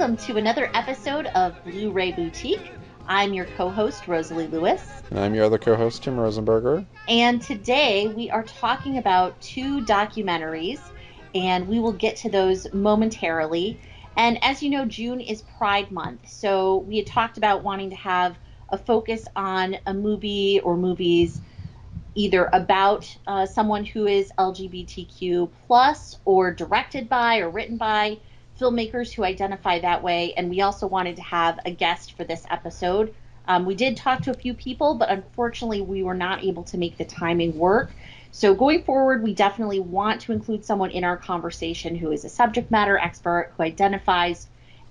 welcome to another episode of Blu-ray Boutique. I'm your co-host, Rosalie Lewis. And I'm your other co-host, Tim Rosenberger. And today we are talking about two documentaries, and we will get to those momentarily. And as you know, June is Pride Month, so we had talked about wanting to have a focus on a movie or movies either about someone who is LGBTQ plus or directed by or written by filmmakers who identify that way. And we also wanted to have a guest for this episode. We did talk to a few people, but unfortunately we were not able to make the timing work. So going forward, we definitely want to include someone in our conversation who is a subject matter expert, who identifies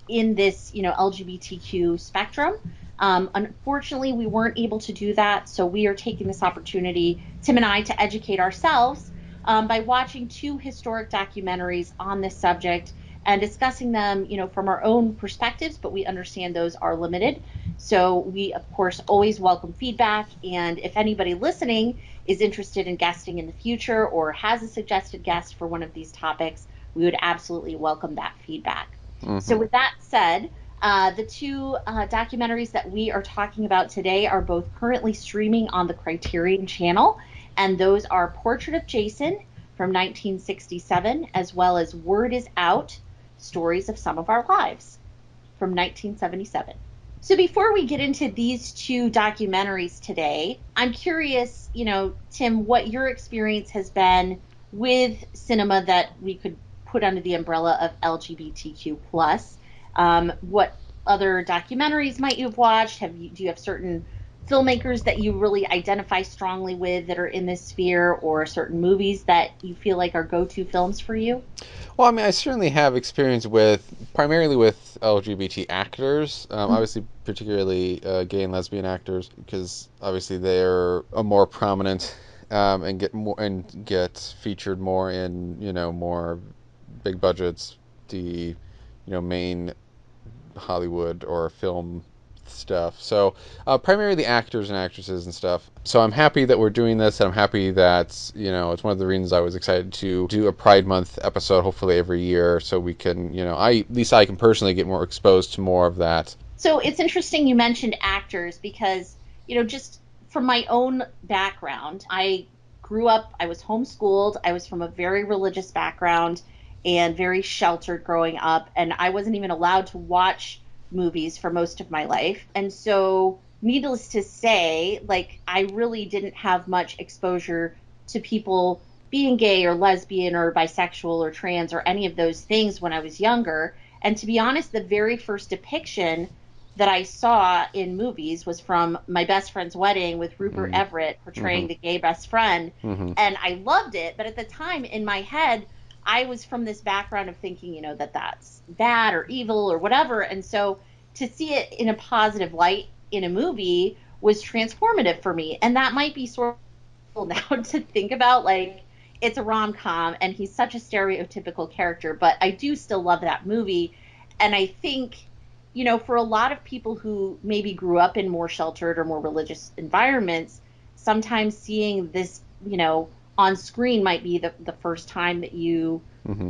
in this, LGBTQ spectrum. Unfortunately, we weren't able to do that, so we are taking this opportunity, Tim and I, to educate ourselves by watching two historic documentaries on this subject and discussing them, from our own perspectives, but we understand those are limited. So we, of course, always welcome feedback, and if anybody listening is interested in guesting in the future or has a suggested guest for one of these topics, we would absolutely welcome that feedback. Mm-hmm. So with that said, the two documentaries that we are talking about today are both currently streaming on the Criterion channel, and those are Portrait of Jason from 1967, as well as Word is Out, Stories of Some of Our Lives from 1977. So before we get into these two documentaries today, I'm curious, Tim, what your experience has been with cinema that we could put under the umbrella of LGBTQ+. What other documentaries might you have watched? Do you have certain filmmakers that you really identify strongly with that are in this sphere, or certain movies that you feel like are go-to films for you? Well, I mean, I certainly have experience primarily with LGBT actors, obviously particularly gay and lesbian actors, because obviously they're a more prominent and get featured more in, more big budgets, the, main Hollywood or film stuff. So primarily the actors and actresses and stuff. So I'm happy that we're doing this, and I'm happy that, it's one of the reasons I was excited to do a Pride Month episode, hopefully every year, so we can, at least I can personally get more exposed to more of that. So it's interesting you mentioned actors because, just from my own background, I grew up, I was homeschooled, I was from a very religious background and very sheltered growing up, and I wasn't even allowed to watch movies for most of my life. And so, needless to say, I really didn't have much exposure to people being gay or lesbian or bisexual or trans or any of those things when I was younger. And to be honest, the very first depiction that I saw in movies was from My Best Friend's Wedding with Rupert Everett portraying the gay best friend. And I loved it, but at the time in my head, I was from this background of thinking, that that's bad or evil or whatever. And so to see it in a positive light in a movie was transformative for me. And that might be sort of now to think about, it's a rom-com and he's such a stereotypical character, but I do still love that movie. And I think, for a lot of people who maybe grew up in more sheltered or more religious environments, sometimes seeing this, on screen might be the first time that you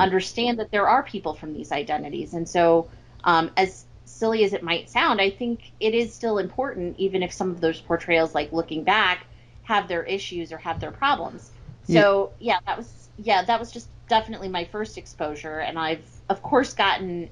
understand that there are people from these identities. And so as silly as it might sound, I think it is still important, even if some of those portrayals, looking back, have their issues or have their problems. So that was just definitely my first exposure. And I've, of course, gotten,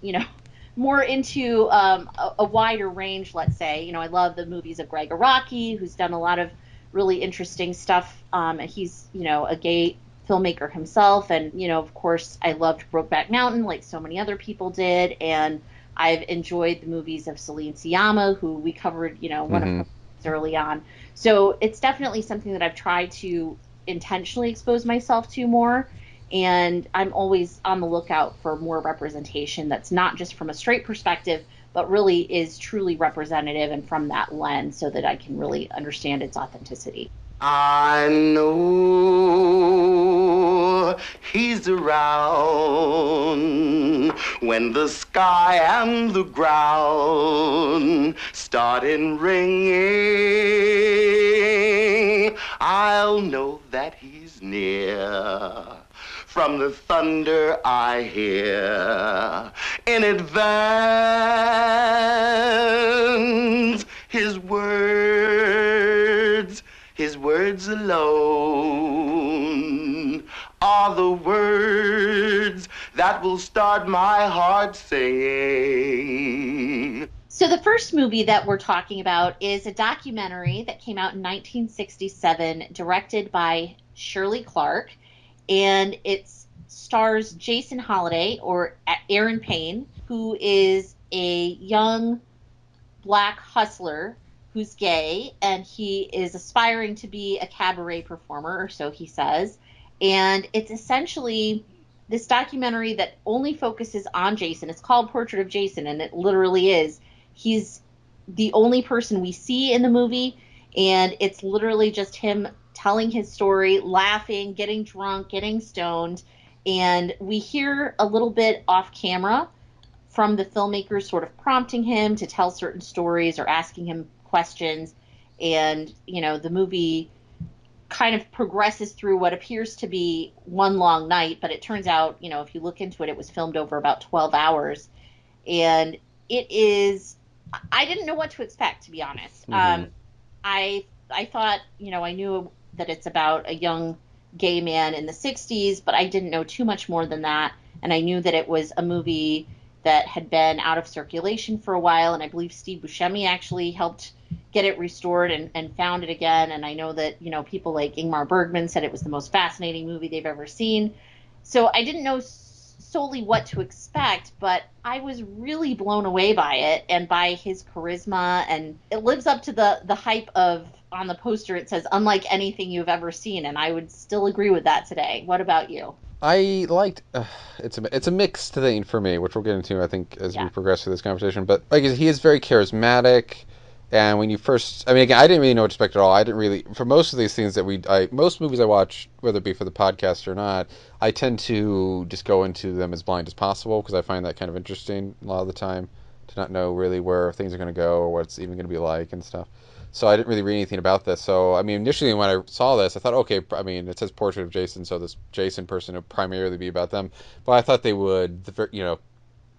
more into a wider range, let's say. I love the movies of Greg Araki, who's done a lot of really interesting stuff. And he's, a gay filmmaker himself. And, of course, I loved Brokeback Mountain like so many other people did. And I've enjoyed the movies of Celine Sciamma, who we covered, one of her early on. So it's definitely something that I've tried to intentionally expose myself to more. And I'm always on the lookout for more representation that's not just from a straight perspective, but really is truly representative and from that lens, so that I can really understand its authenticity. I know he's around when the sky and the ground started ringing. I'll know that he's near. From the thunder I hear in advance his words alone are the words that will start my heart singing. So the first movie that we're talking about is a documentary that came out in 1967, directed by Shirley Clarke, and it stars Jason Holiday, or Aaron Payne, who is a young black hustler who's gay, and he is aspiring to be a cabaret performer, or so he says. And it's essentially this documentary that only focuses on Jason. It's called Portrait of Jason, and it literally is. He's the only person we see in the movie, and it's literally just him telling his story, laughing, getting drunk, getting stoned. And we hear a little bit off camera from the filmmakers sort of prompting him to tell certain stories or asking him questions. And, the movie kind of progresses through what appears to be one long night, but it turns out, if you look into it, it was filmed over about 12 hours. And I didn't know what to expect, to be honest. Mm-hmm. I thought, I knew that it's about a young gay man in the 60s, but I didn't know too much more than that. And I knew that it was a movie that had been out of circulation for a while, and I believe Steve Buscemi actually helped get it restored and found it again. And I know that, people like Ingmar Bergman said it was the most fascinating movie they've ever seen. So I didn't know solely what to expect, but I was really blown away by it and by his charisma, and it lives up to the hype of, on the poster it says, unlike anything you've ever seen, and I would still agree with that today. What about you? I liked it's a mixed thing for me, which we'll get into, I think, as we progress through this conversation. But like, he is very charismatic, and when you first, again, I didn't really know what to expect at all. I didn't really, for most of these things that most movies I watch, whether it be for the podcast or not, I tend to just go into them as blind as possible, because I find that kind of interesting a lot of the time, to not know really where things are going to go or what it's even going to be like and stuff. So I didn't really read anything about this. So, initially when I saw this, I thought, okay, it says Portrait of Jason, so this Jason person would primarily be about them. But I thought they would,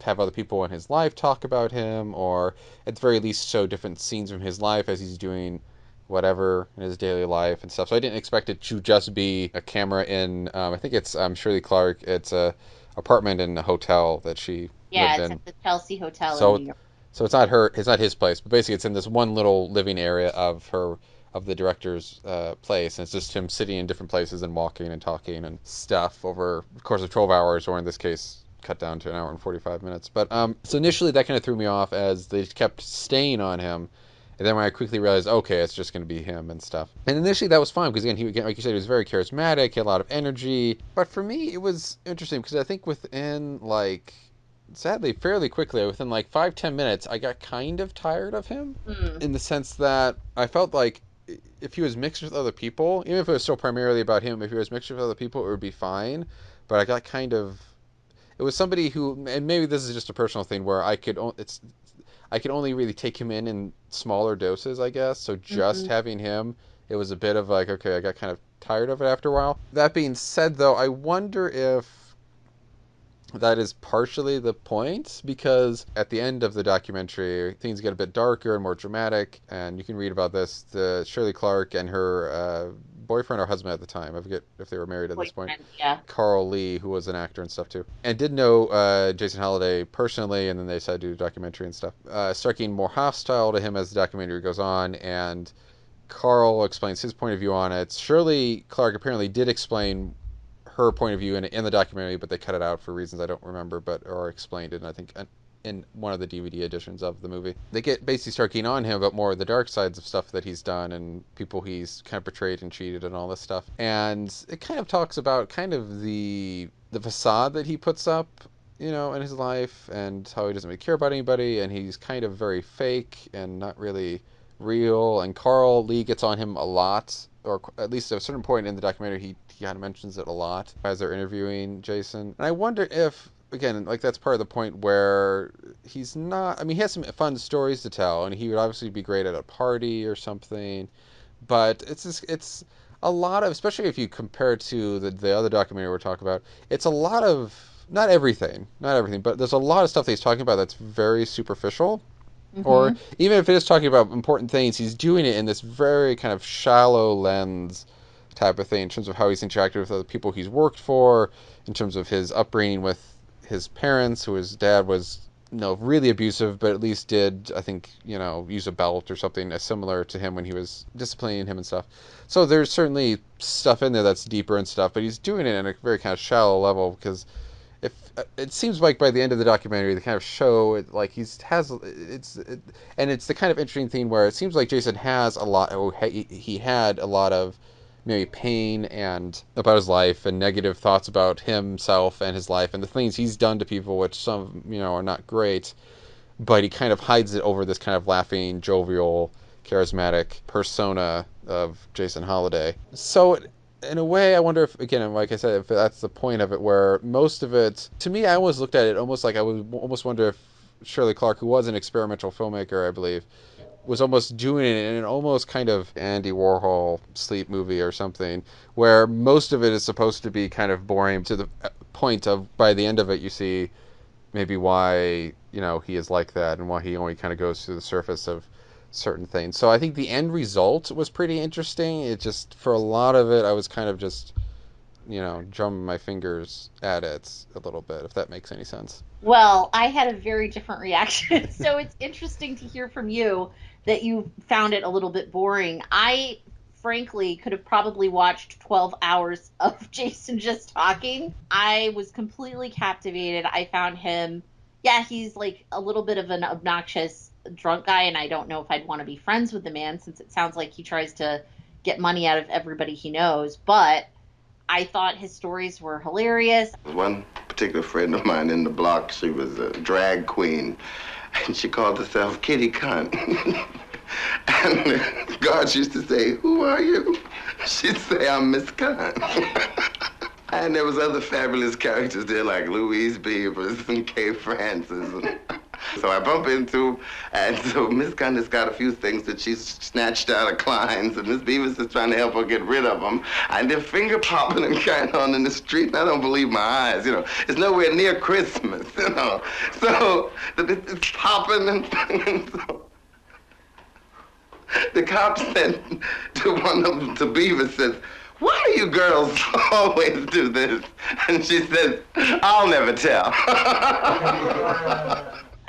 have other people in his life talk about him, or at the very least show different scenes from his life as he's doing whatever in his daily life and stuff. So I didn't expect it to just be a camera in, I think it's Shirley Clarke, it's a apartment in a hotel that she lived in. It's at the Chelsea Hotel So, in New York. so it's not his place, but basically it's in this one little living area of the director's place, and it's just him sitting in different places and walking and talking and stuff over the course of 12 hours, or in this case, cut down to an hour and 45 minutes. But so initially that kind of threw me off as they kept staying on him, and then when I quickly realized, okay, it's just going to be him and stuff. And initially that was fine, because again, like you said, he was very charismatic, he had a lot of energy. But for me, it was interesting, because I think within, sadly, fairly quickly, within 5-10 minutes, I got kind of tired of him, in the sense that I felt like if he was mixed with other people, even if it was still primarily about him, if he was mixed with other people, it would be fine. But I got kind of, it was somebody who, and maybe this is just a personal thing, where I could only really take him in smaller doses, I guess. So just having him, it was a bit of okay, I got kind of tired of it after a while. That being said, though, I wonder if that is partially the point, because at the end of the documentary, things get a bit darker and more dramatic, and you can read about this. The Shirley Clarke and her boyfriend or husband at the time, I forget if they were married at this point, Carl Lee, who was an actor and stuff too, and did know Jason Holiday personally, and then they decided to do a documentary and stuff. Start getting more hostile to him as the documentary goes on, and Carl explains his point of view on it. Shirley Clarke apparently did explain her point of view in the documentary, but they cut it out for reasons I don't remember, or explained it, and I think in one of the DVD editions of the movie. They basically start getting on him about more of the dark sides of stuff that he's done, and people he's kind of betrayed and cheated and all this stuff. And it kind of talks about kind of the facade that he puts up, in his life, and how he doesn't really care about anybody, and he's kind of very fake and not really real. And Carl Lee gets on him a lot, or at least at a certain point in the documentary, he kind of mentions it a lot as they're interviewing Jason. And I wonder if, again, that's part of the point where he's not, he has some fun stories to tell, and he would obviously be great at a party or something, but a lot of, especially if you compare it to the other documentary we're talking about, it's a lot of, not everything, but there's a lot of stuff that he's talking about that's very superficial. Or Mm-hmm. even if it is talking about important things, he's doing it in this very kind of shallow lens type of thing in terms of how he's interacted with other people he's worked for, in terms of his upbringing with his parents, who his dad was, really abusive, but at least did, I think, use a belt or something similar to him when he was disciplining him and stuff. So there's certainly stuff in there that's deeper and stuff, but he's doing it in a very kind of shallow level because if it seems like by the end of the documentary, the kind of show, and it's the kind of interesting thing where it seems like Jason has a lot, or he had a lot of maybe pain and about his life and negative thoughts about himself and his life and the things he's done to people, which some are not great, but he kind of hides it over this kind of laughing, jovial, charismatic persona of Jason Holiday. So in a way, I wonder if, again, like I said, if that's the point of it, where most of it, to me, I always looked at it almost like I would almost wonder if Shirley Clark, who was an experimental filmmaker, I believe, was almost doing it in an almost kind of Andy Warhol sleep movie or something, where most of it is supposed to be kind of boring to the point of, by the end of it, you see maybe why, he is like that and why he only kind of goes to the surface of certain things. So I think the end result was pretty interesting. It just, for a lot of it, I was kind of just, drumming my fingers at it a little bit, if that makes any sense. Well, I had a very different reaction. So it's interesting to hear from you that you found it a little bit boring. I frankly could have probably watched 12 hours of Jason just talking. I was completely captivated. I found him, yeah, he's like a little bit of an obnoxious drunk guy, and I don't know if I'd want to be friends with the man since it sounds like he tries to get money out of everybody he knows. But I thought his stories were hilarious. One particular friend of mine in the block, she was a drag queen, and she called herself Kitty Cunt. And the guards used to say, "Who are you?" She'd say, "I'm Miss Cunt." And there was other fabulous characters there like Louise Beavers and Kay Francis. So I bump into, and so Miss Cunt has got a few things that she's snatched out of Klein's, and Miss Beavers is trying to help her get rid of them. And they're finger popping and carrying on in the street, and I don't believe my eyes, It's nowhere near Christmas, So it's popping and so the cop said to one of them, to Beavers, says, "Why do you girls always do this?" And she says, "I'll never tell."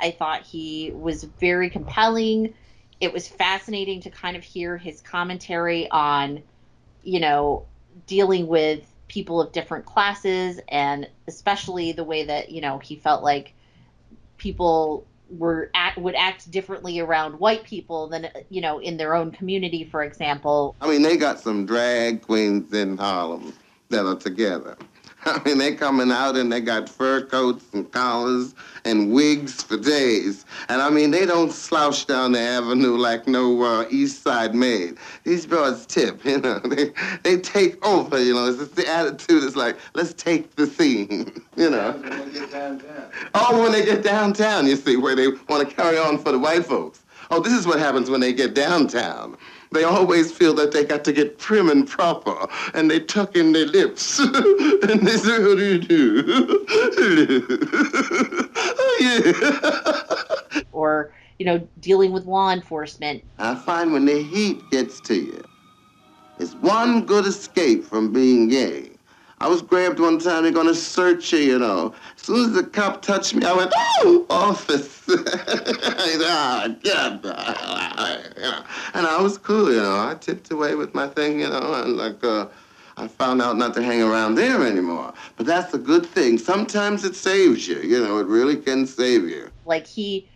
I thought he was very compelling. It was fascinating to kind of hear his commentary on, dealing with people of different classes, and especially the way that, he felt like people would act differently around white people than, in their own community, for example. I mean, they got some drag queens in Harlem that are together. I mean, they coming out and they got fur coats and collars and wigs for days. And I mean, they don't slouch down the avenue like no East Side maid. These broads tip, They take over, It's just the attitude is like, let's take the scene, When they get downtown. Oh, when they get downtown, you see, where they want to carry on for the white folks. Oh, this is what happens when they get downtown. They always feel that they got to get prim and proper, and they tuck in their lips, and they say, "How do you do?" Oh, yeah. Or, dealing with law enforcement. I find when the heat gets to you, it's one good escape from being gay. I was grabbed one time, they're going to search you, As soon as the cop touched me, I went, "Oh, office." And I was cool, I tipped away with my thing, and I found out not to hang around there anymore. But that's a good thing. Sometimes it saves you, it really can save you. Like, he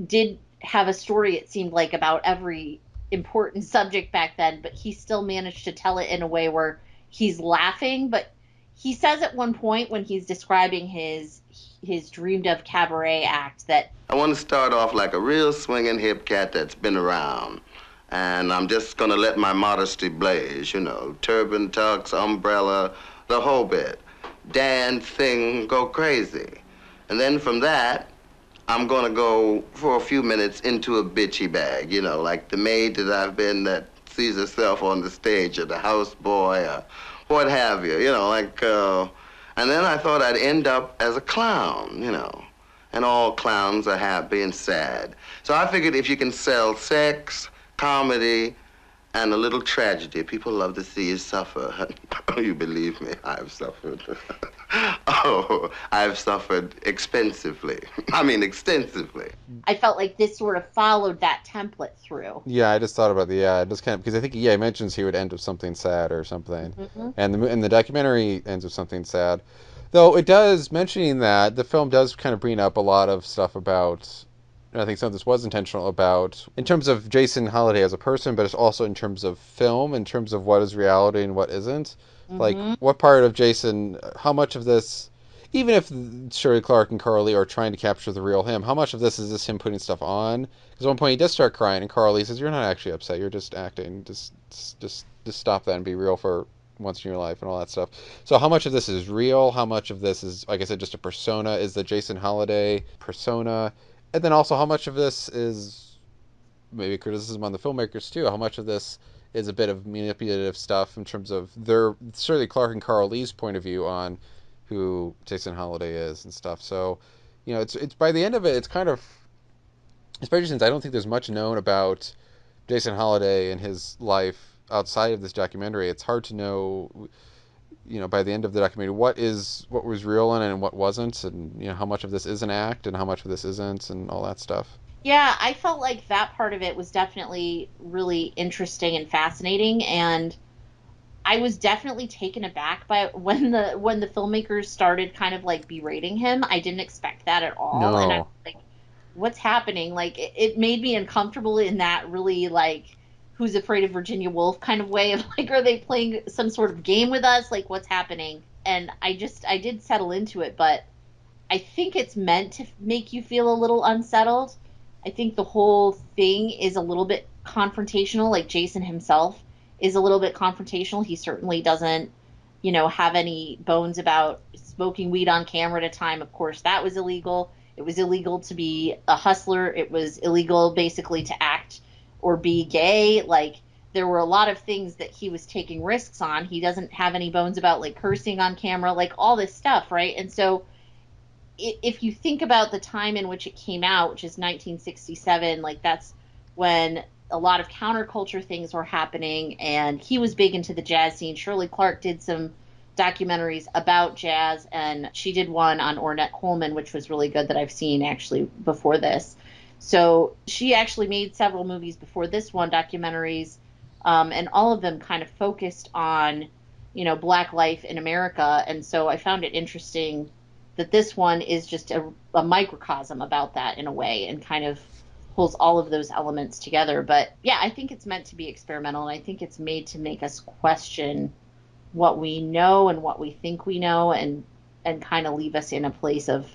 did have a story, it seemed like, about every important subject back then, but he still managed to tell it in a way where he's laughing. But he says at one point when he's describing his dreamed of cabaret act that, "I want to start off like a real swinging hip cat that's been around. And I'm just going to let my modesty blaze, turban, tux, umbrella, the whole bit. Dance, sing, go crazy. And then from that, I'm going to go for a few minutes into a bitchy bag, like the maid that I've been that sees herself on the stage as a houseboy or what have you, and then I thought I'd end up as a clown, and all clowns are happy and sad. So I figured if you can sell sex, comedy, and a little tragedy, people love to see you suffer. Oh, you believe me, I've suffered. Oh, I've suffered expensively. I mean, extensively. I felt like this sort of followed that template through. Yeah, I just thought about just kind of, because I think, he mentions he would end with something sad or something. Mm-hmm. And the documentary ends with something sad. Though it does, mentioning that, the film does kind of bring up a lot of stuff about, and I think some of this was intentional about, in terms of Jason Holiday as a person, but it's also in terms of film, in terms of what is reality and what isn't. Like, Mm-hmm. what part of Jason, how much of this, even if Shirley Clark and Carly are trying to capture the real him, how much of this is just him putting stuff on? Because at one point he does start crying, and Carly says, "You're not actually upset. You're just acting. Just stop that and be real for once in your life," and all that stuff. So how much of this is real? How much of this is, like I said, just a persona? Is the Jason Holiday persona? And then also, how much of this is maybe criticism on the filmmakers too? How much of this is a bit of manipulative stuff in terms of their, certainly Clark and Carl Lee's point of view on who Jason Holiday is and stuff. So, it's by the end of it, it's kind of, especially since I don't think there's much known about Jason Holiday and his life outside of this documentary. It's hard to know, by the end of the documentary, what was real in it and what wasn't, and how much of this is an act and how much of this isn't, and all that stuff. Yeah, I felt like that part of it was definitely really interesting and fascinating, and I was definitely taken aback by when the filmmakers started kind of like berating him. I didn't expect that at all, and I was No. like, "What's happening?" Like it made me uncomfortable in that really like Who's Afraid of Virginia Woolf kind of way of like, are they playing some sort of game with us? Like, what's happening? And I did settle into it, but I think it's meant to make you feel a little unsettled. I think the whole thing is a little bit confrontational. Like Jason himself is a little bit confrontational. He certainly doesn't, have any bones about smoking weed on camera at a time. Of course, that was illegal. It was illegal to be a hustler. It was illegal basically to act or be gay. Like there were a lot of things that he was taking risks on. He doesn't have any bones about like cursing on camera, like all this stuff, right? And so if you think about the time in which it came out, which is 1967, like that's when a lot of counterculture things were happening, and he was big into the jazz scene. Shirley Clark did some documentaries about jazz, and she did one on Ornette Coleman, which was really good that I've seen actually before this. So she actually made several movies before this one, documentaries, and all of them kind of focused on, Black life in America. And so I found it interesting that this one is just a microcosm about that in a way, and kind of pulls all of those elements together. But yeah, I think it's meant to be experimental, and I think it's made to make us question what we know and what we think we know, and kind of leave us in a place of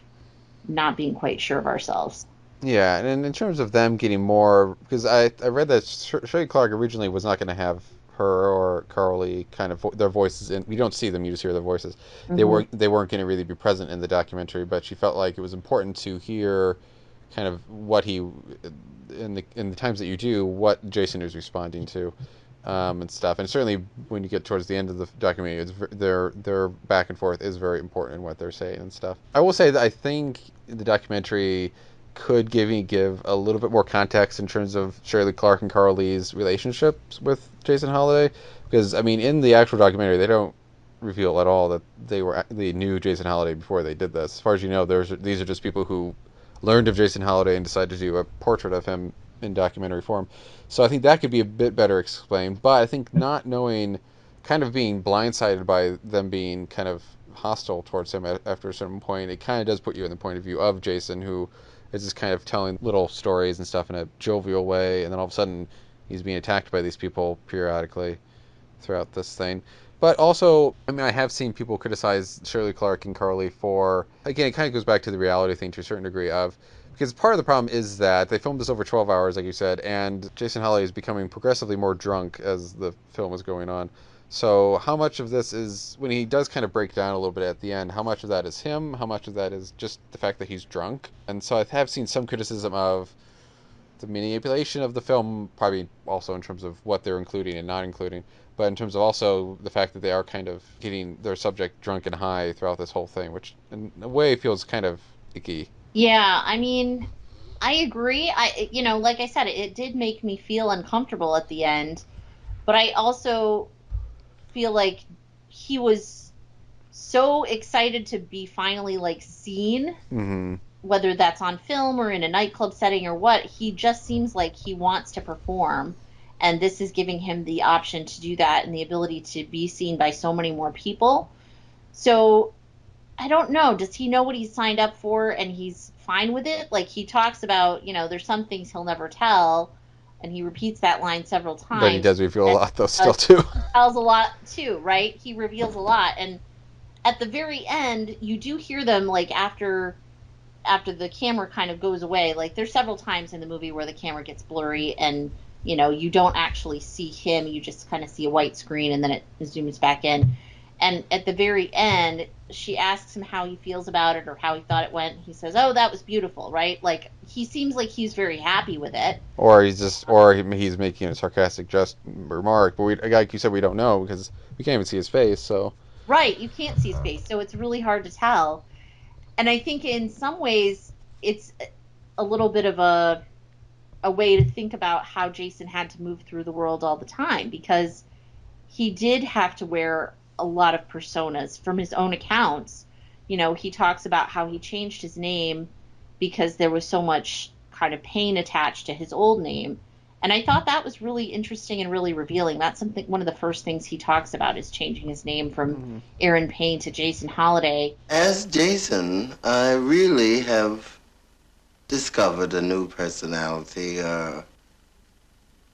not being quite sure of ourselves. Yeah, and in terms of them getting more, because I read that Shirley Clark originally was not going to have her or Carly kind of their voices in. You don't see them; you just hear their voices. Mm-hmm. They weren't going to really be present in the documentary, but she felt like it was important to hear kind of what he in the times that you do, what Jason is responding to, and stuff. And certainly when you get towards the end of the documentary, their back and forth is very important in what they're saying and stuff. I will say that I think the documentary could give a little bit more context in terms of Shirley Clark and Carl Lee's relationships with Jason Holiday, because I mean in the actual documentary they don't reveal at all that they knew Jason Holiday before they did this. As far as you know, these are just people who learned of Jason Holiday and decided to do a portrait of him in documentary form. So I think that could be a bit better explained. But I think not knowing, kind of being blindsided by them being kind of hostile towards him after a certain point, it kind of does put you in the point of view of Jason, who is just kind of telling little stories and stuff in a jovial way, and then all of a sudden he's being attacked by these people periodically throughout this thing. But also, I mean, I have seen people criticize Shirley Clark and Carly for, again, it kind of goes back to the reality thing to a certain degree of, because part of the problem is that they filmed this over 12 hours, like you said, and Jason Holiday is becoming progressively more drunk as the film is going on. So how much of this is, when he does kind of break down a little bit at the end, how much of that is him? How much of that is just the fact that he's drunk? And so I have seen some criticism of the manipulation of the film, probably also in terms of what they're including and not including, but in terms of also the fact that they are kind of getting their subject drunk and high throughout this whole thing, which in a way feels kind of icky. Yeah, I mean, I agree. Like I said, it did make me feel uncomfortable at the end, but I also feel like he was so excited to be finally like seen, Mm-hmm. whether that's on film or in a nightclub setting or what. He just seems like he wants to perform, and this is giving him the option to do that and the ability to be seen by so many more people. So I don't know. Does he know what he's signed up for and he's fine with it? Like he talks about, there's some things he'll never tell, and he repeats that line several But he times. does reveal a And lot, though, still, too. he tells a lot too, right? He reveals a lot, and at the very end, you do hear them like after the camera kind of goes away. Like there's several times in the movie where the camera gets blurry and you don't actually see him, you just kind of see a white screen and then it zooms back in. And at the very end, she asks him how he feels about it or how he thought it went. He says, "Oh, that was beautiful," right? Like he seems like he's very happy with it. Or he's making a sarcastic just remark, but like you said, we don't know because we can't even see his face. So Right, you can't see his face, so it's really hard to tell. And I think in some ways it's a little bit of a way to think about how Jason had to move through the world all the time, because he did have to wear a lot of personas from his own accounts. He talks about how he changed his name because there was so much kind of pain attached to his old name. And I thought that was really interesting and really revealing. That's one of the first things he talks about is changing his name from Aaron Payne to Jason Holiday. As Jason, I really have discovered a new personality. I'm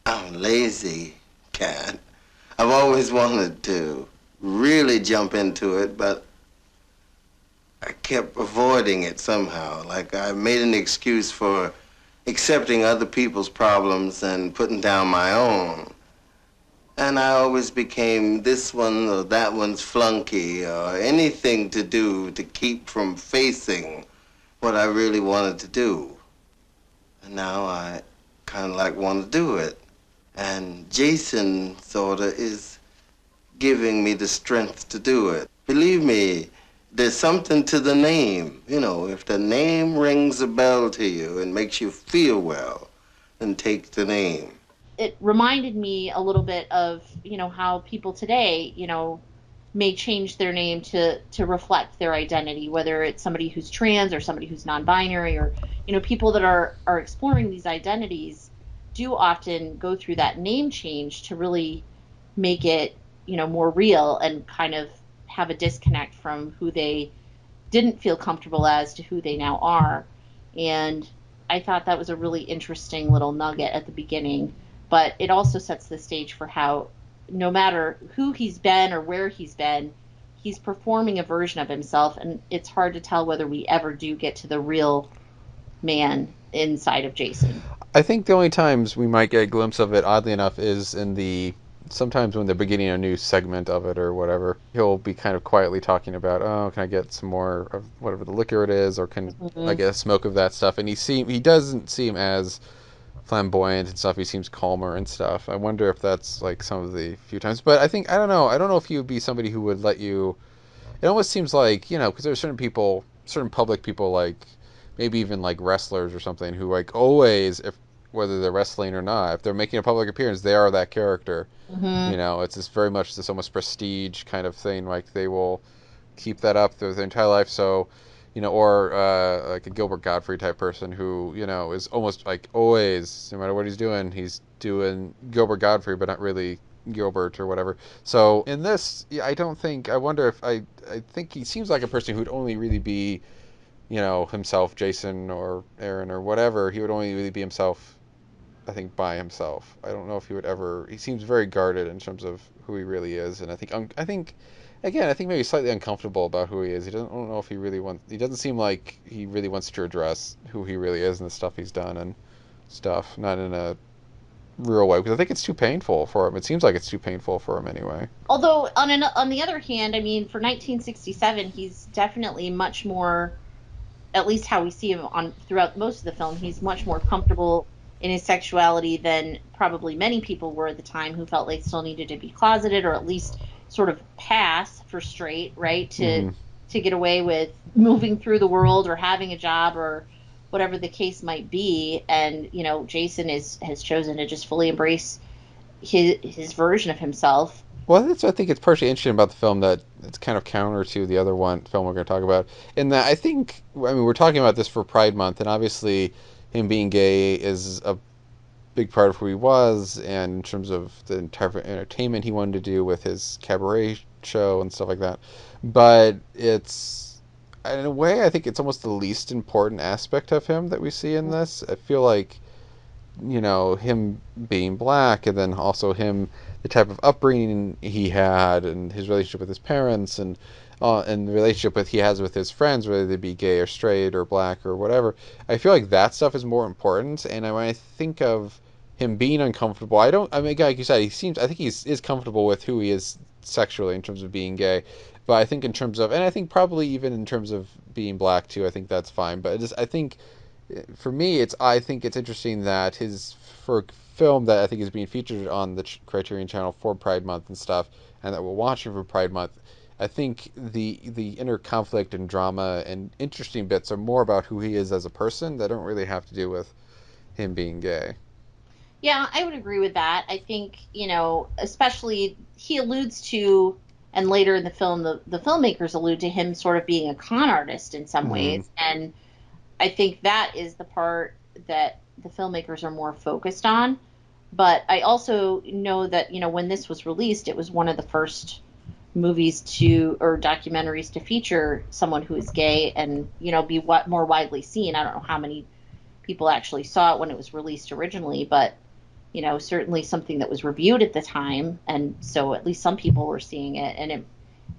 a lazy cat. I've always wanted to really jump into it, but I kept avoiding it somehow. Like I made an excuse for accepting other people's problems and putting down my own. And I always became this one or that one's flunky or anything to do to keep from facing what I really wanted to do. And now I kind of like want to do it. And Jason sort of is giving me the strength to do it. Believe me, there's something to the name. If the name rings a bell to you and makes you feel well, then take the name. It reminded me a little bit of, how people today, may change their name to reflect their identity, whether it's somebody who's trans or somebody who's non-binary, or, people that are exploring these identities do often go through that name change to really make it, more real and kind of have a disconnect from who they didn't feel comfortable as to who they now are. And I thought that was a really interesting little nugget at the beginning, but it also sets the stage for how no matter who he's been or where he's been, he's performing a version of himself, and it's hard to tell whether we ever do get to the real man inside of Jason. I think the only times we might get a glimpse of it, oddly enough, is sometimes when they're beginning a new segment of it or whatever. He'll be kind of quietly talking about, oh, can I get some more of whatever the liquor it is, or can I get a smoke of that stuff? And he doesn't seem as flamboyant and stuff. He seems calmer and stuff. I wonder if that's like some of the few times. But I don't know if he would be somebody who would let you. It almost seems like, because there's certain public people, like maybe even like wrestlers or something, who like always, if whether they're wrestling or not, if they're making a public appearance, they are that character. It's this very much this almost prestige kind of thing. Like they will keep that up through their entire life. So, or like a Gilbert Gottfried type person who, is almost like always, no matter what he's doing Gilbert Gottfried, but not really Gilbert or whatever. So in this, yeah, I wonder if I think he seems like a person who'd only really be, himself, Jason or Aaron or whatever. He would only really be himself, I think, by himself. I don't know if he would ever. He seems very guarded in terms of who he really is, and I think maybe slightly uncomfortable about who he is. I don't know if he really wants. He doesn't seem like he really wants to address who he really is and the stuff he's done and stuff. Not in a real way, because I think it's too painful for him. It seems like it's too painful for him anyway. Although on the other hand, I mean, for 1967, he's definitely much more, at least how we see him on throughout most of the film, he's much more comfortable in his sexuality than probably many people were at the time, who felt like still needed to be closeted or at least sort of pass for straight, right? Mm-hmm. To get away with moving through the world or having a job or whatever the case might be. And Jason has chosen to just fully embrace his version of himself. Well, that's I think it's partially interesting about the film that it's kind of counter to the other one film we're going to talk about. In that, I mean, we're talking about this for Pride Month, and obviously, him being gay is a big part of who he was, and in terms of the entire entertainment he wanted to do with his cabaret show and stuff like that. But it's, in a way, I think it's almost the least important aspect of him that we see in this. I feel like, him being black, and then also him, the type of upbringing he had, and his relationship with his parents, and the relationship he has with his friends, whether they be gay or straight or black or whatever. I feel like that stuff is more important. And when I think of him being uncomfortable, I mean, like you said, I think he is comfortable with who he is sexually in terms of being gay. But I think in terms of, and I think probably even in terms of being black too, I think that's fine. But I think for me, I think it's interesting that for a film that I think is being featured on the Criterion Channel for Pride Month and stuff, and that we're watching for Pride Month. I think the inner conflict and drama and interesting bits are more about who he is as a person that don't really have to do with him being gay. Yeah, I would agree with that. I think, especially he alludes to, and later in the film, the filmmakers allude to him sort of being a con artist in some Mm-hmm. ways. And I think that is the part that the filmmakers are more focused on. But I also know that, when this was released, it was one of the first movies or documentaries to feature someone who is gay and, be more widely seen. I don't know how many people actually saw it when it was released originally, but certainly something that was reviewed at the time, and so at least some people were seeing it, and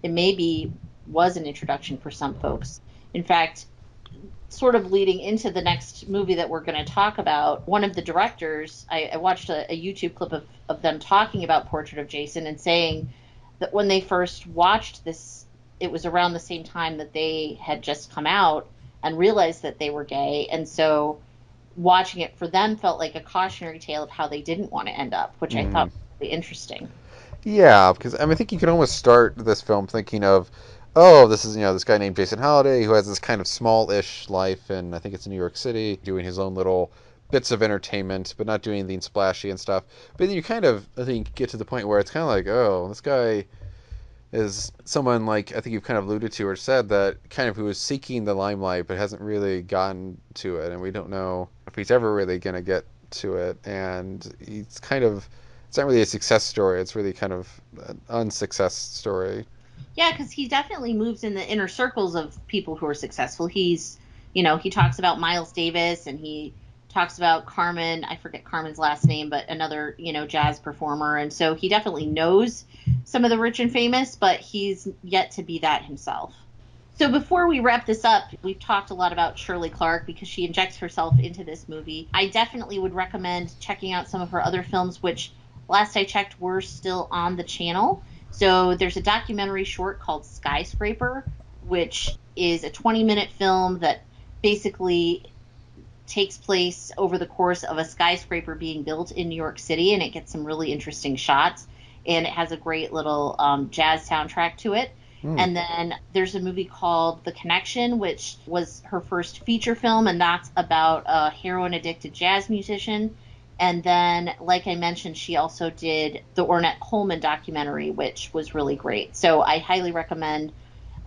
it maybe was an introduction for some folks. In fact, sort of leading into the next movie that we're going to talk about, one of the directors, I watched a YouTube clip of them talking about Portrait of Jason and saying that when they first watched this, it was around the same time that they had just come out and realized that they were gay. And so watching it for them felt like a cautionary tale of how they didn't want to end up, which I thought Mm-hmm. was really interesting. Yeah, because I mean, I think you can almost start this film thinking of, oh, this is this guy named Jason Halliday who has this kind of small-ish life, and I think it's in New York City, doing his own little bits of entertainment, but not doing anything splashy and stuff. But then you kind of, I think, get to the point where it's kind of like, oh, this guy is someone like I think you've kind of alluded to or said that kind of who is seeking the limelight but hasn't really gotten to it, and we don't know if he's ever really going to get to it. And he's kind of it's not really a success story. It's really kind of an unsuccess story. Yeah, because he definitely moves in the inner circles of people who are successful. He talks about Miles Davis, and he talks about Carmen. I forget Carmen's last name, but another, jazz performer. And so he definitely knows some of the rich and famous, but he's yet to be that himself. So before we wrap this up, we've talked a lot about Shirley Clark because she injects herself into this movie. I definitely would recommend checking out some of her other films, which last I checked were still on the channel. So there's a documentary short called Skyscraper, which is a 20-minute film that basically takes place over the course of a skyscraper being built in New York City, and it gets some really interesting shots, and it has a great little jazz soundtrack to it. Hmm. And then there's a movie called The Connection, which was her first feature film, and that's about a heroin addicted jazz musician. And then, like I mentioned, she also did the Ornette Coleman documentary, which was really great. So I highly recommend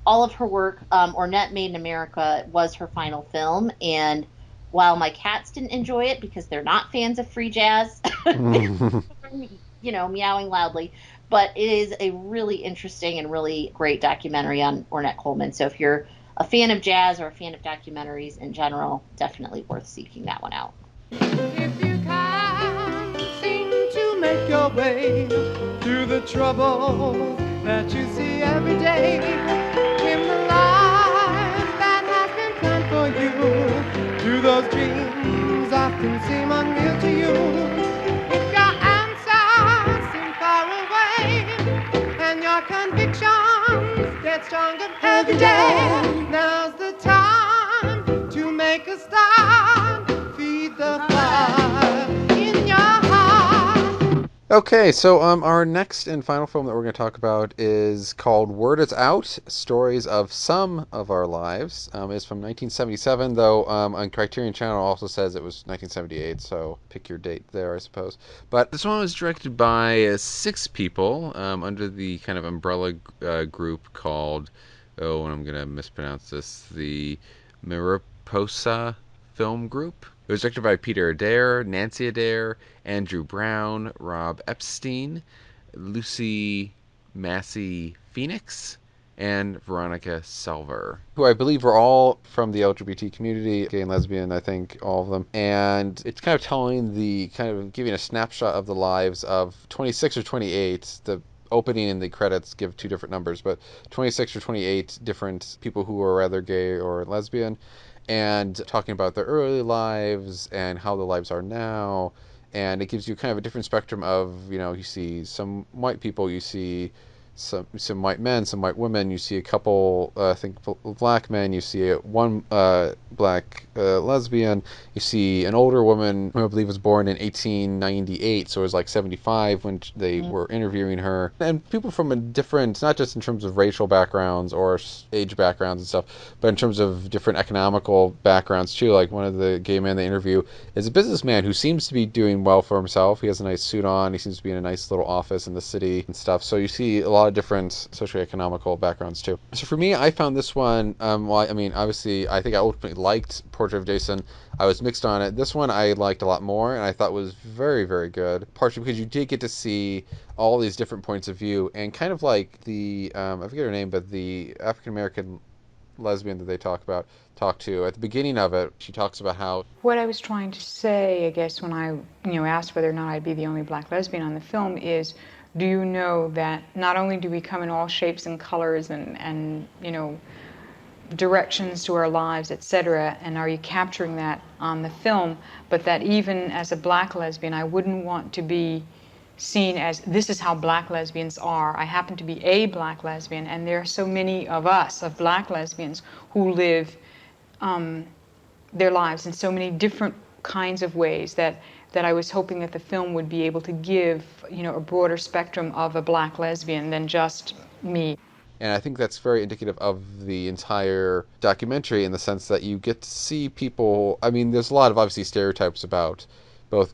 all of her work. Ornette Made in America was her final film, and while my cats didn't enjoy it because they're not fans of free jazz, meowing loudly, but it is a really interesting and really great documentary on Ornette Coleman. So if you're a fan of jazz or a fan of documentaries in general, definitely worth seeking that one out. If you can't seem to make your way through the trouble that you see every day in the life that has been planned for you, do those dreams often seem unreal to you? If your answers seem far away and your convictions get stronger every day, now's the time to make a start. Feed the fire. Okay, so our next and final film that we're going to talk about is called Word Is Out, Stories of Some of Our Lives. It's from 1977, though on Criterion Channel also says it was 1978, so pick your date there, I suppose. But this one was directed by 6 people under the kind of umbrella group called, oh, and I'm going to mispronounce this, the Mariposa Film Group. It was directed by Peter Adair, Nancy Adair, Andrew Brown, Rob Epstein, Lucy Massey Phoenix, and Veronica Selver, who I believe were all from the LGBT community, gay and lesbian, I think, all of them. And it's kind of telling giving a snapshot of the lives of 26 or 28, the opening and the credits give 2 different numbers, but 26 or 28 different people who were either gay or lesbian, and talking about their early lives and how the lives are now. And it gives you kind of a different spectrum of, you see some white people, you see some white men, some white women, you see a couple, I think, black men, you see one black lesbian, you see an older woman who I believe was born in 1898, so it was like 75 when they were interviewing her, and people from a different, not just in terms of racial backgrounds or age backgrounds and stuff, but in terms of different economical backgrounds too. Like one of the gay men they interview is a businessman who seems to be doing well for himself. He has a nice suit on, he seems to be in a nice little office in the city and stuff, so you see a lot of different socioeconomical backgrounds too. So for me, I found this one, obviously, I think I ultimately liked Portrait of Jason. I was mixed on it. This one I liked a lot more, and I thought was very, very good, partially because you did get to see all these different points of view, and kind of like the, I forget her name, but the African-American lesbian that they talk to at the beginning of it, she talks about how... What I was trying to say, I guess, when I asked whether or not I'd be the only black lesbian on the film is, do you know that not only do we come in all shapes and colors and directions to our lives, etc., and are you capturing that on the film, but that even as a black lesbian, I wouldn't want to be seen as, this is how black lesbians are. I happen to be a black lesbian, and there are so many of us, of black lesbians, who live their lives in so many different kinds of ways that I was hoping that the film would be able to give, a broader spectrum of a black lesbian than just me. And I think that's very indicative of the entire documentary in the sense that you get to see people... I mean, there's a lot of, obviously, stereotypes about both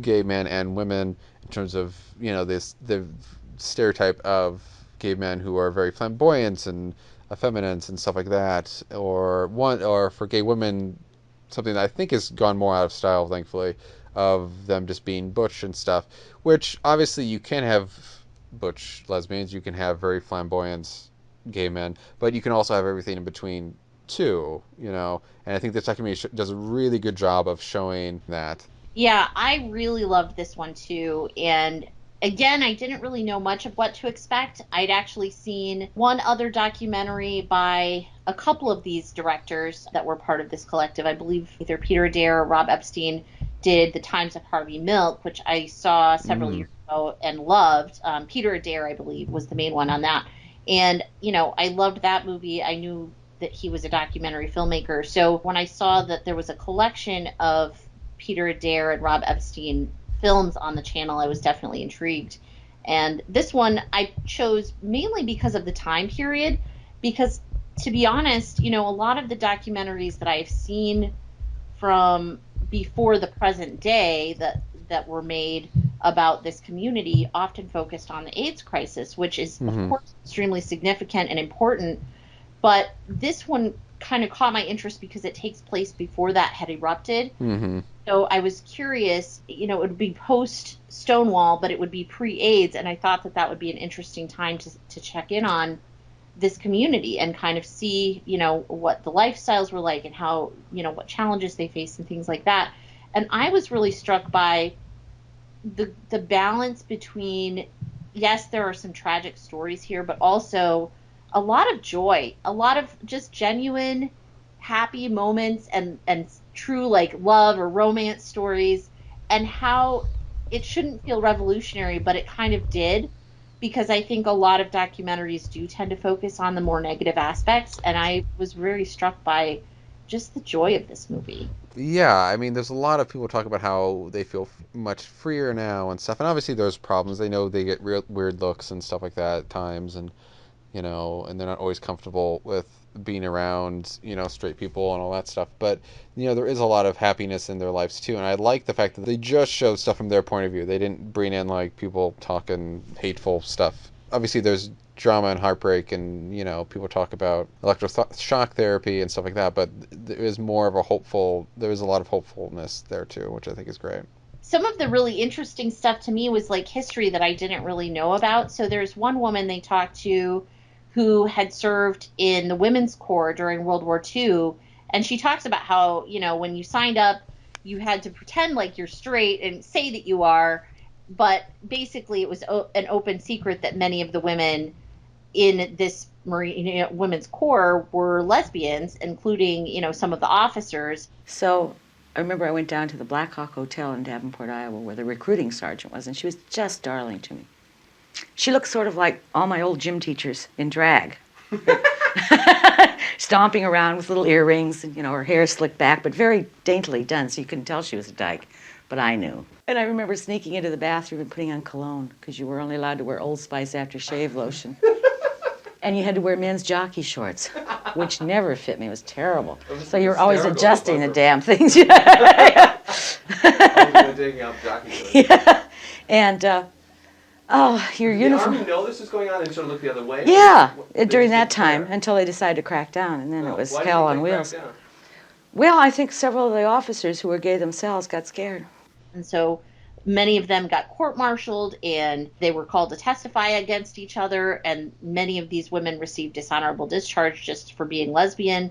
gay men and women in terms of, the stereotype of gay men who are very flamboyant and effeminate and stuff like that. Or for gay women, something that I think has gone more out of style, thankfully, of them just being butch and stuff, which obviously you can have butch lesbians, you can have very flamboyant gay men, but you can also have everything in between too, and I think this documentary does a really good job of showing that. Yeah, I really loved this one too, and again, I didn't really know much of what to expect. I'd actually seen one other documentary by a couple of these directors that were part of this collective. I believe either Peter Adair or Rob Epstein did The Times of Harvey Milk, which I saw several years ago and loved. Peter Adair, I believe, was the main one on that. And, I loved that movie. I knew that he was a documentary filmmaker. So when I saw that there was a collection of Peter Adair and Rob Epstein films on the channel, I was definitely intrigued. And this one I chose mainly because of the time period, because to be honest, a lot of the documentaries that I've seen from before the present day that were made about this community often focused on the AIDS crisis, which is of course extremely significant and important, but this one kind of caught my interest because it takes place before that had erupted. So I was curious, it would be post Stonewall, but it would be pre-AIDS, and I thought that would be an interesting time to check in on this community and kind of see, what the lifestyles were like and how, what challenges they faced and things like that. And I was really struck by the balance between, yes, there are some tragic stories here, but also a lot of joy, a lot of just genuine happy moments and true like love or romance stories, and how it shouldn't feel revolutionary, but it kind of did, because I think a lot of documentaries do tend to focus on the more negative aspects, and I was very struck by just the joy of this movie. Yeah, I mean, there's a lot of people talk about how they feel much freer now and stuff, and obviously there's problems. They know they get real weird looks and stuff like that at times, and and they're not always comfortable with being around, straight people and all that stuff. But, there is a lot of happiness in their lives too. And I like the fact that they just showed stuff from their point of view. They didn't bring in like people talking hateful stuff. Obviously there's drama and heartbreak and, people talk about electroshock therapy and stuff like that. But there was there was a lot of hopefulness there too, which I think is great. Some of the really interesting stuff to me was like history that I didn't really know about. So there's one woman they talked to who had served in the Women's Corps during World War II. And she talks about how, when you signed up, you had to pretend like you're straight and say that you are. But basically, it was an open secret that many of the women in this Women's Corps were lesbians, including, some of the officers. So I remember I went down to the Black Hawk Hotel in Davenport, Iowa, where the recruiting sergeant was, and she was just darling to me. She looked sort of like all my old gym teachers in drag. Stomping around with little earrings and, her hair slicked back, but very daintily done, so you couldn't tell she was a dyke. But I knew. And I remember sneaking into the bathroom and putting on cologne, because you were only allowed to wear Old Spice aftershave lotion. And you had to wear men's jockey shorts, which never fit me. It was terrible. So you were always adjusting the damn things. Yeah. And, your uniform. Did the Army know this was going on and sort of look the other way? Yeah, during that time, until they decided to crack down, and then it was hell on wheels. Well, I think several of the officers who were gay themselves got scared. And so many of them got court-martialed, and they were called to testify against each other, and many of these women received dishonorable discharge just for being lesbian.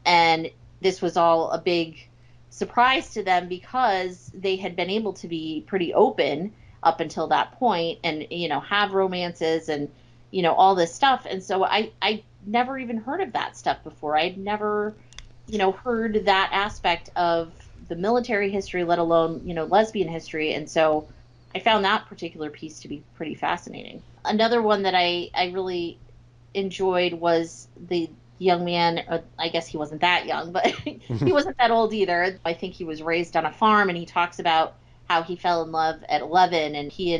And this was all a big surprise to them because they had been able to be pretty open up until that point and, have romances and, all this stuff. And so I never even heard of that stuff before. I'd never, heard that aspect of the military history, let alone, lesbian history. And so I found that particular piece to be pretty fascinating. Another one that I really enjoyed was the young man, or I guess he wasn't that young, but he wasn't that old either. I think he was raised on a farm, and he talks about how he fell in love at 11, and he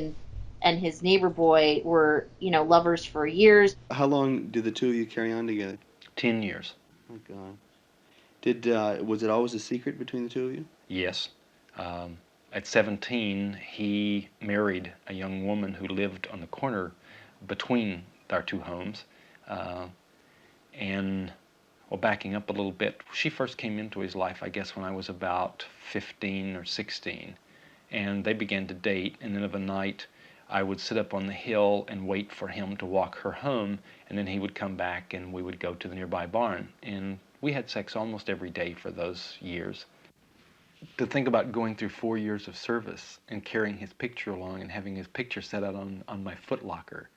and his neighbor boy were, lovers for years. How long did the two of you carry on together? 10 years. Oh, God. Was it always a secret between the two of you? Yes. At 17, he married a young woman who lived on the corner between our two homes. Backing up a little bit, she first came into his life, I guess, when I was about 15 or 16. And they began to date, and then of a night, I would sit up on the hill and wait for him to walk her home, and then he would come back and we would go to the nearby barn. And we had sex almost every day for those years. To think about going through 4 years of service and carrying his picture along and having his picture set out on my foot locker,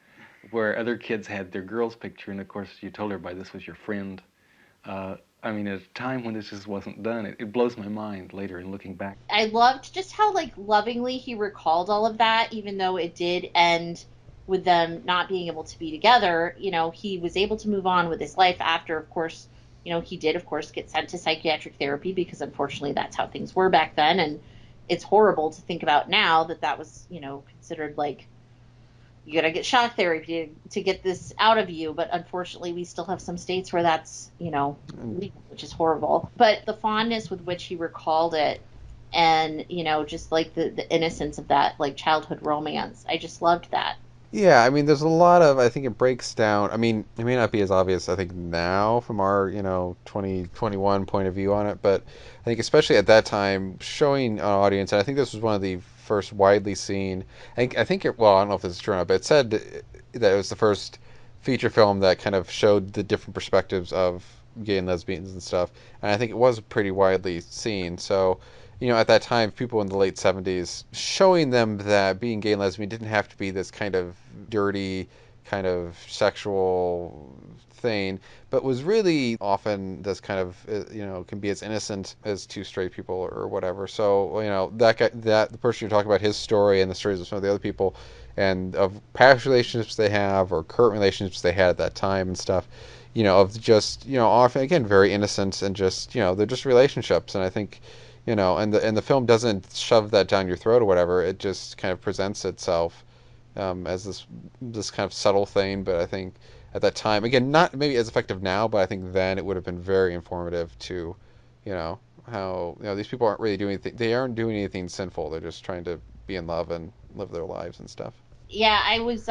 where other kids had their girl's picture, and of course you told everybody this was your friend. At a time when this just wasn't done, it blows my mind later in looking back. I loved just how, lovingly he recalled all of that, even though it did end with them not being able to be together. He was able to move on with his life after, of course, he did, of course, get sent to psychiatric therapy because, unfortunately, that's how things were back then. And it's horrible to think about now that was, considered you got to get shock therapy to get this out of you. But unfortunately, we still have some states where that's, legal, which is horrible. But the fondness with which he recalled it and, just the innocence of that, childhood romance, I just loved that. Yeah, there's a lot of, I think it breaks down, it may not be as obvious, I think, now from our, 2021 point of view on it, but I think especially at that time, showing an audience, and I think this was one of the first widely seen, I don't know if this is true or not, but it said that it was the first feature film that kind of showed the different perspectives of gay and lesbians and stuff, and I think it was pretty widely seen, so at that time, people in the late 70s, showing them that being gay and lesbian didn't have to be this kind of dirty, kind of sexual thing, but was really often this kind of, can be as innocent as two straight people or whatever. So, the person you're talking about, his story and the stories of some of the other people and of past relationships they have or current relationships they had at that time and stuff, of just, often again very innocent and just, they're just relationships. And I think, and the film doesn't shove that down your throat or whatever. It just kind of presents itself as this kind of subtle thing. But I think at that time, again, not maybe as effective now, but I think then it would have been very informative to, how these people aren't really doing anything. They aren't doing anything sinful. They're just trying to be in love and live their lives and stuff. Yeah, I was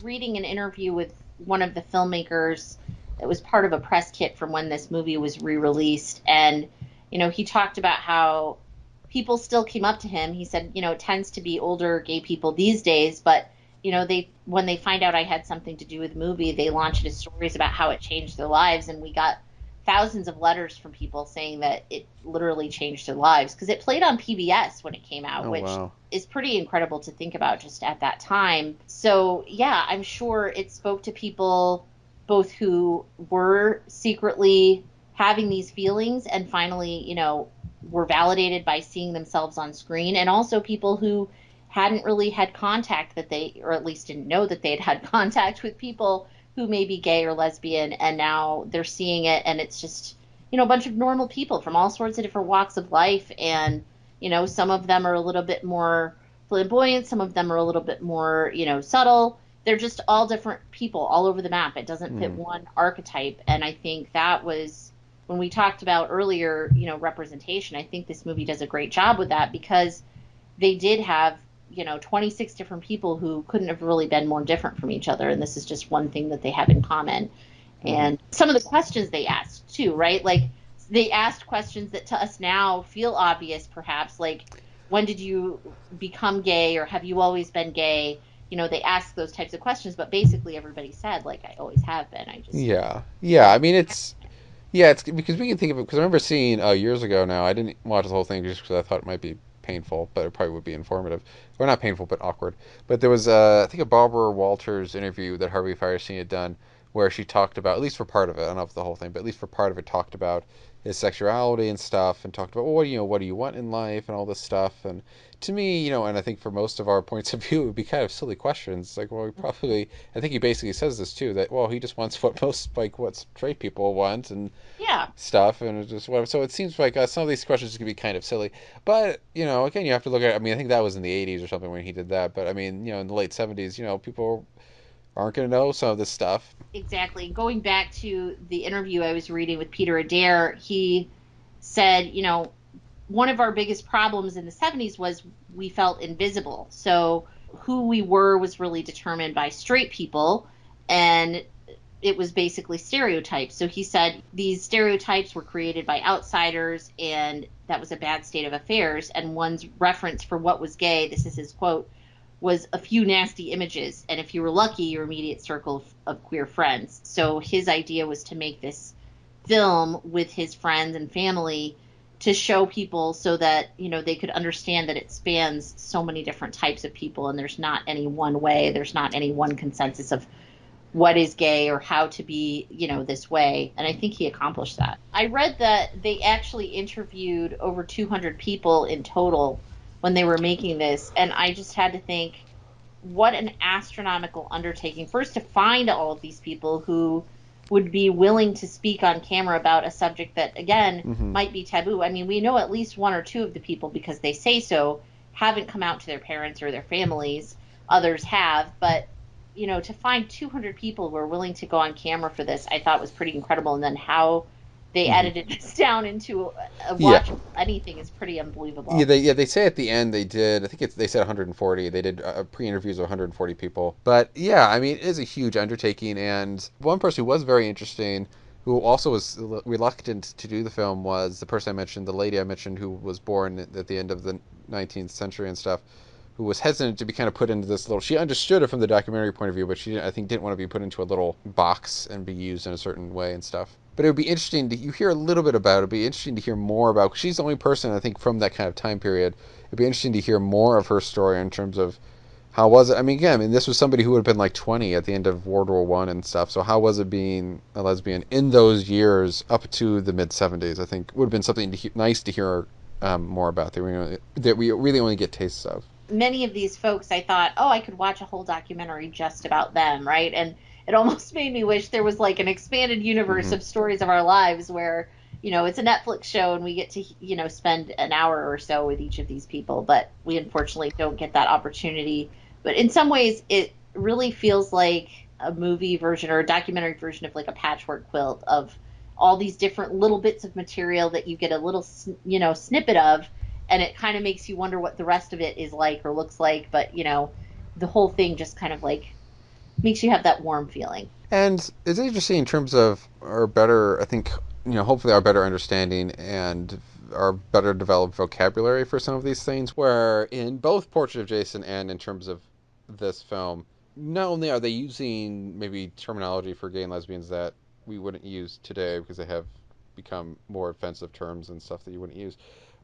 reading an interview with one of the filmmakers that was part of a press kit from when this movie was re-released, and he talked about how people still came up to him. He said, it tends to be older gay people these days, but they when they find out I had something to do with the movie, they launch into stories about how it changed their lives, and we got thousands of letters from people saying that it literally changed their lives because it played on PBS when it came out, Oh, which wow. is pretty incredible to think about just at that time. So yeah, I'm sure it spoke to people both who were secretly having these feelings and finally, were validated by seeing themselves on screen, and also people who hadn't really had contact or at least didn't know that they had contact with people who may be gay or lesbian, and now they're seeing it, and it's just, a bunch of normal people from all sorts of different walks of life, and, some of them are a little bit more flamboyant, some of them are a little bit more, subtle. They're just all different people all over the map. It doesn't fit one archetype, and I think that was, when we talked about earlier, representation, I think this movie does a great job with that because they did have 26 different people who couldn't have really been more different from each other. And this is just one thing that they have in common. And some of the questions they asked too, right? Like they asked questions that to us now feel obvious, perhaps, like, when did you become gay, or have you always been gay? They ask those types of questions, but basically everybody said, like, I always have been. I just, Yeah. I mean, it's because we can think of it, because I remember seeing years ago now, I didn't watch the whole thing just because I thought it might be painful, but it probably would be informative. Or not painful, but awkward. But there was, I think, a Barbara Walters interview that Harvey Fierstein had done where she talked about, at least for part of it, I don't know if the whole thing, but at least for part of it, talked about his sexuality and stuff, and talked about, well, what do you want in life and all this stuff. And to me, and I think for most of our points of view, it would be kind of silly questions. Like, well, I think he basically says this too, that, well, he just wants what straight people want, and yeah. stuff, and it's just whatever. So it seems like some of these questions can be kind of silly, but again, you have to look at. I mean, I think that was in the '80s or something when he did that, but I mean, in the late '70s, people aren't going to know some of this stuff. Exactly. Going back to the interview I was reading with Peter Adair, he said, one of our biggest problems in the 70s was we felt invisible. So who we were was really determined by straight people, and it was basically stereotypes. So he said these stereotypes were created by outsiders, and that was a bad state of affairs. And one's reference for what was gay, this is his quote, was a few nasty images, and if you were lucky, your immediate circle of queer friends. So his idea was to make this film with his friends and family to show people so that, they could understand that it spans so many different types of people, and there's not any one way, there's not any one consensus of what is gay or how to be, this way. And I think he accomplished that. I read that they actually interviewed over 200 people in total when they were making this, and I just had to think, what an astronomical undertaking. First, to find all of these people who would be willing to speak on camera about a subject that, again, might be taboo. I mean, we know at least one or two of the people, because they say so, haven't come out to their parents or their families. Others have, but to find 200 people who are willing to go on camera for this, I thought was pretty incredible. And then how they edited this down into a watchable anything is pretty unbelievable. They say at the end they did. I think they said 140. They did pre-interviews of 140 people. But yeah, I mean, it is a huge undertaking. And one person who was very interesting, who also was reluctant to do the film, was the person I mentioned, the lady I mentioned, who was born at the end of the 19th century and stuff, who was hesitant to be kind of put into this little. She understood it from the documentary point of view, but she, I think, didn't want to be put into a little box and be used in a certain way and stuff. But it would be interesting you hear a little bit about it. It'd be interesting to hear more about. Cause she's the only person, I think, from that kind of time period. It'd be interesting to hear more of her story in terms of how was it. I mean, again, this was somebody who would have been like 20 at the end of World War One and stuff. So how was it being a lesbian in those years up to the mid 70s? I think would have been something nice to hear more about that we really only get tastes of. Many of these folks, I thought, I could watch a whole documentary just about them, right? And it almost made me wish there was like an expanded universe of stories of our lives where, it's a Netflix show and we get to, spend an hour or so with each of these people, but we unfortunately don't get that opportunity. But in some ways, it really feels like a movie version or a documentary version of like a patchwork quilt of all these different little bits of material that you get a little, snippet of, and it kind of makes you wonder what the rest of it is like or looks like. But, the whole thing just kind of like makes you have that warm feeling. And it's interesting in terms of our better, I think, hopefully our better understanding and our better developed vocabulary for some of these things, where in both Portrait of Jason and in terms of this film, not only are they using maybe terminology for gay and lesbians that we wouldn't use today because they have become more offensive terms and stuff that you wouldn't use,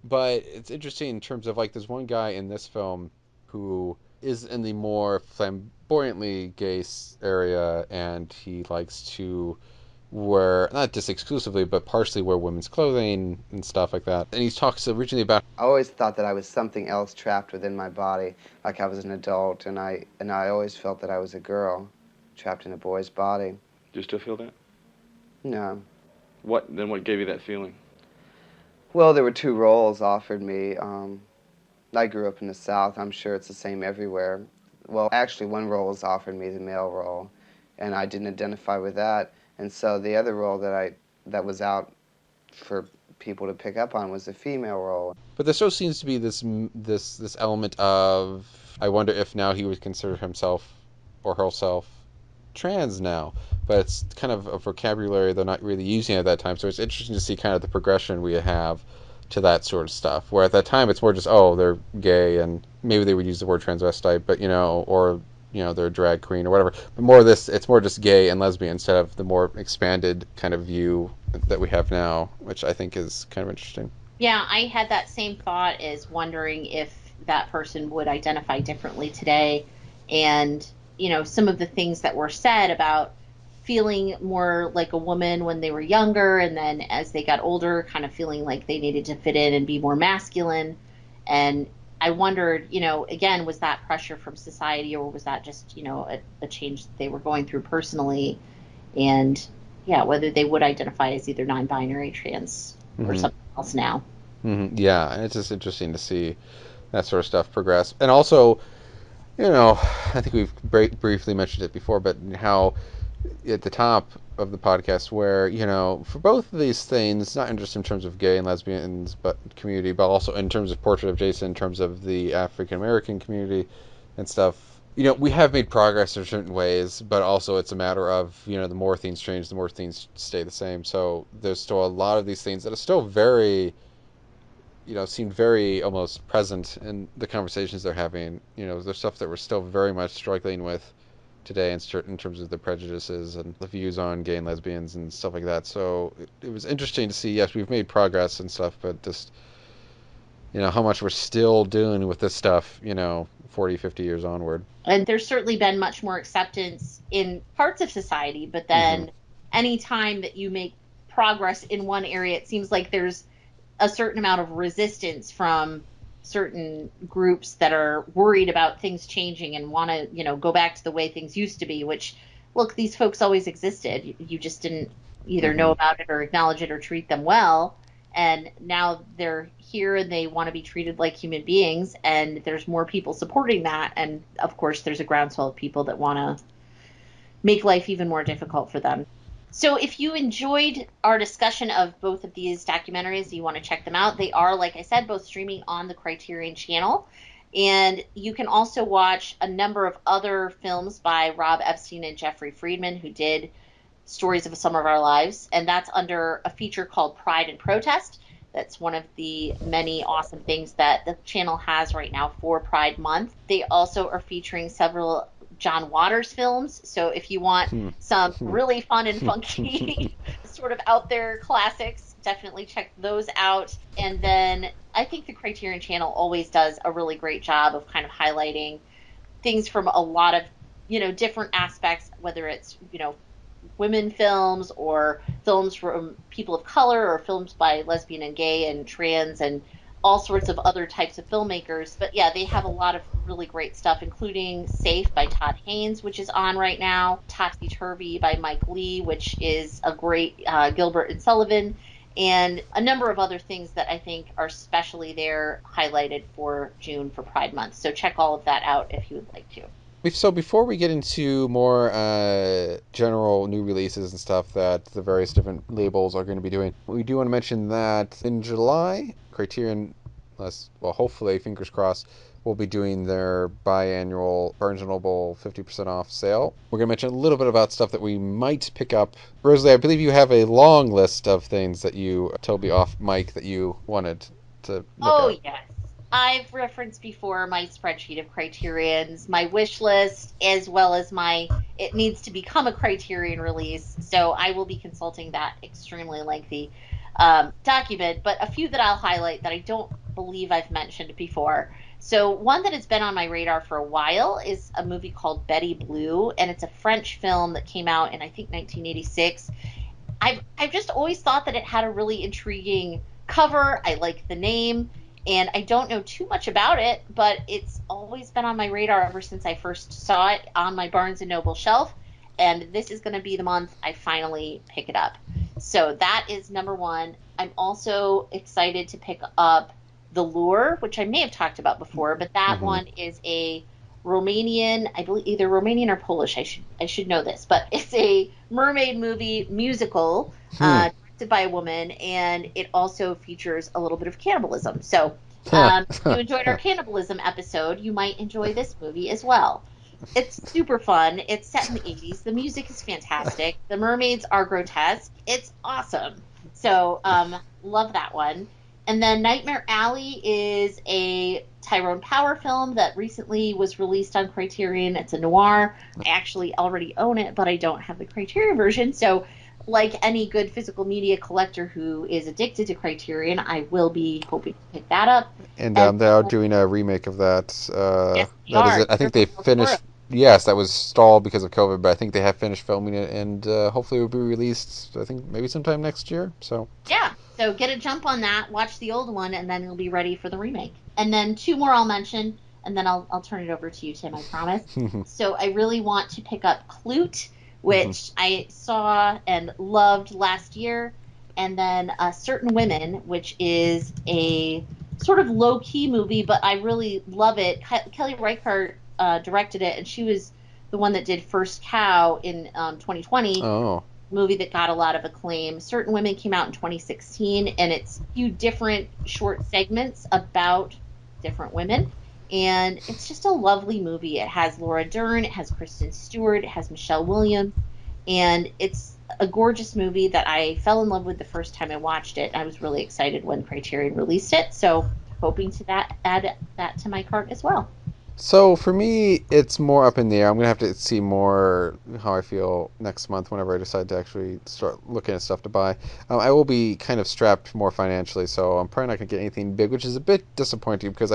but it's interesting in terms of like there's one guy in this film who is in the more flamboyantly gay area, and he likes to wear, not just exclusively, but partially wear women's clothing and stuff like that. And he talks originally about... I always thought that I was something else trapped within my body, like I was an adult, and I always felt that I was a girl trapped in a boy's body. Do you still feel that? No. What gave you that feeling? Well, there were two roles offered me. I grew up in the South. I'm sure it's the same everywhere. Well, actually, one role was offered me, the male role, and I didn't identify with that. And so the other role that was out for people to pick up on was the female role. But there still seems to be this element of, I wonder if now he would consider himself or herself trans now. But it's kind of a vocabulary they're not really using at that time. So it's interesting to see kind of the progression we have to that sort of stuff. Where at that time it's more just, oh, they're gay, and maybe they would use the word transvestite, but or they're a drag queen or whatever. But more of this, it's more just gay and lesbian instead of the more expanded kind of view that we have now, which I think is kind of interesting. Yeah, I had that same thought, is wondering if that person would identify differently today. And, some of the things that were said about feeling more like a woman when they were younger, and then as they got older, kind of feeling like they needed to fit in and be more masculine. And I wondered, again, was that pressure from society, or was that just, a change that they were going through personally? And yeah, whether they would identify as either non-binary, trans, or something else now. Yeah, and it's just interesting to see that sort of stuff progress. And also, I think we've briefly mentioned it before, but how at the top of the podcast where, for both of these things, not just in terms of gay and lesbians but community, but also in terms of Portrait of Jason, in terms of the African American community and stuff, we have made progress in certain ways, but also it's a matter of, the more things change, the more things stay the same. So there's still a lot of these things that are still very, seem very almost present in the conversations they're having. There's stuff that we're still very much struggling with today in terms of the prejudices and the views on gay and lesbians and stuff like that. So it was interesting to see, yes, we've made progress and stuff, but just, how much we're still doing with this stuff, 40, 50 years onward. And there's certainly been much more acceptance in parts of society, but then any time that you make progress in one area, it seems like there's a certain amount of resistance from certain groups that are worried about things changing and want to, go back to the way things used to be, which, look, these folks always existed. You just didn't either know about it or acknowledge it or treat them well. And now they're here and they want to be treated like human beings, and there's more people supporting that. And of course, there's a groundswell of people that want to make life even more difficult for them. So if you enjoyed our discussion of both of these documentaries, you want to check them out. They are, like I said, both streaming on the Criterion Channel. And you can also watch a number of other films by Rob Epstein and Jeffrey Friedman, who did Stories of a Summer of Our Lives. And that's under a feature called Pride and Protest. That's one of the many awesome things that the channel has right now for Pride Month. They also are featuring several John Waters films. So if you want some really fun and funky sort of out there classics, definitely check those out. And then I think the Criterion Channel always does a really great job of kind of highlighting things from a lot of, different aspects, whether it's, women films or films from people of color or films by lesbian and gay and trans and all sorts of other types of filmmakers. But yeah, they have a lot of really great stuff, including Safe by Todd Haynes, which is on right now, Topsy Turvy by Mike Lee, which is a great Gilbert and Sullivan, and a number of other things that I think are specially there highlighted for June for Pride Month. So check all of that out if you would like to. So before we get into more general new releases and stuff that the various different labels are going to be doing, we do want to mention that in July, Criterion, hopefully, fingers crossed, will be doing their biannual Barnes & Noble 50% off sale. We're going to mention a little bit about stuff that we might pick up. Rosalie, I believe you have a long list of things that you told me off mic that you wanted to look at. Yes. I've referenced before my spreadsheet of Criterions, my wish list, as well as my it needs to become a Criterion release. So I will be consulting that extremely lengthy document, but a few that I'll highlight that I don't believe I've mentioned before. So one that has been on my radar for a while is a movie called Betty Blue, and it's a French film that came out in, I think, 1986. I've just always thought that it had a really intriguing cover. I like the name. And I don't know too much about it, but it's always been on my radar ever since I first saw it on my Barnes & Noble shelf. And this is going to be the month I finally pick it up. So that is number one. I'm also excited to pick up The Lure, which I may have talked about before, but that one is a Romanian, I believe either Romanian or Polish. I should know this, but it's a mermaid movie musical. Directed by a woman, and it also features a little bit of cannibalism. So if you enjoyed our cannibalism episode, you might enjoy this movie as well. It's super fun. It's set in the 80s. The music is fantastic. The mermaids are grotesque. It's awesome. So love that one. And then Nightmare Alley is a Tyrone Power film that recently was released on Criterion. It's a noir. I actually already own it, but I don't have the Criterion version. So like any good physical media collector who is addicted to Criterion, I will be hoping to pick that up. And they are doing a remake of that. Yes, they that are. is it. I think they finished. Yes, that was stalled because of COVID, but I think they have finished filming it, and hopefully it will be released, I think, maybe sometime next year. So yeah, so get a jump on that, watch the old one, and then you'll be ready for the remake. And then two more I'll mention, and then I'll turn it over to you, Tim, I promise. So I really want to pick up Clute, which I saw and loved last year, and then Certain Women, which is a sort of low-key movie, but I really love it. Kelly Reichardt directed it, and she was the one that did First Cow in 2020, movie that got a lot of acclaim. Certain Women came out in 2016, and it's a few different short segments about different women. And it's just a lovely movie. It has Laura Dern, it has Kristen Stewart, it has Michelle Williams, and it's a gorgeous movie that I fell in love with the first time I watched it. I was really excited when Criterion released it, so hoping to add that to my cart as well. So for me, it's more up in the air. I'm going to have to see more how I feel next month whenever I decide to actually start looking at stuff to buy. I will be kind of strapped more financially, so I'm probably not going to get anything big, which is a bit disappointing because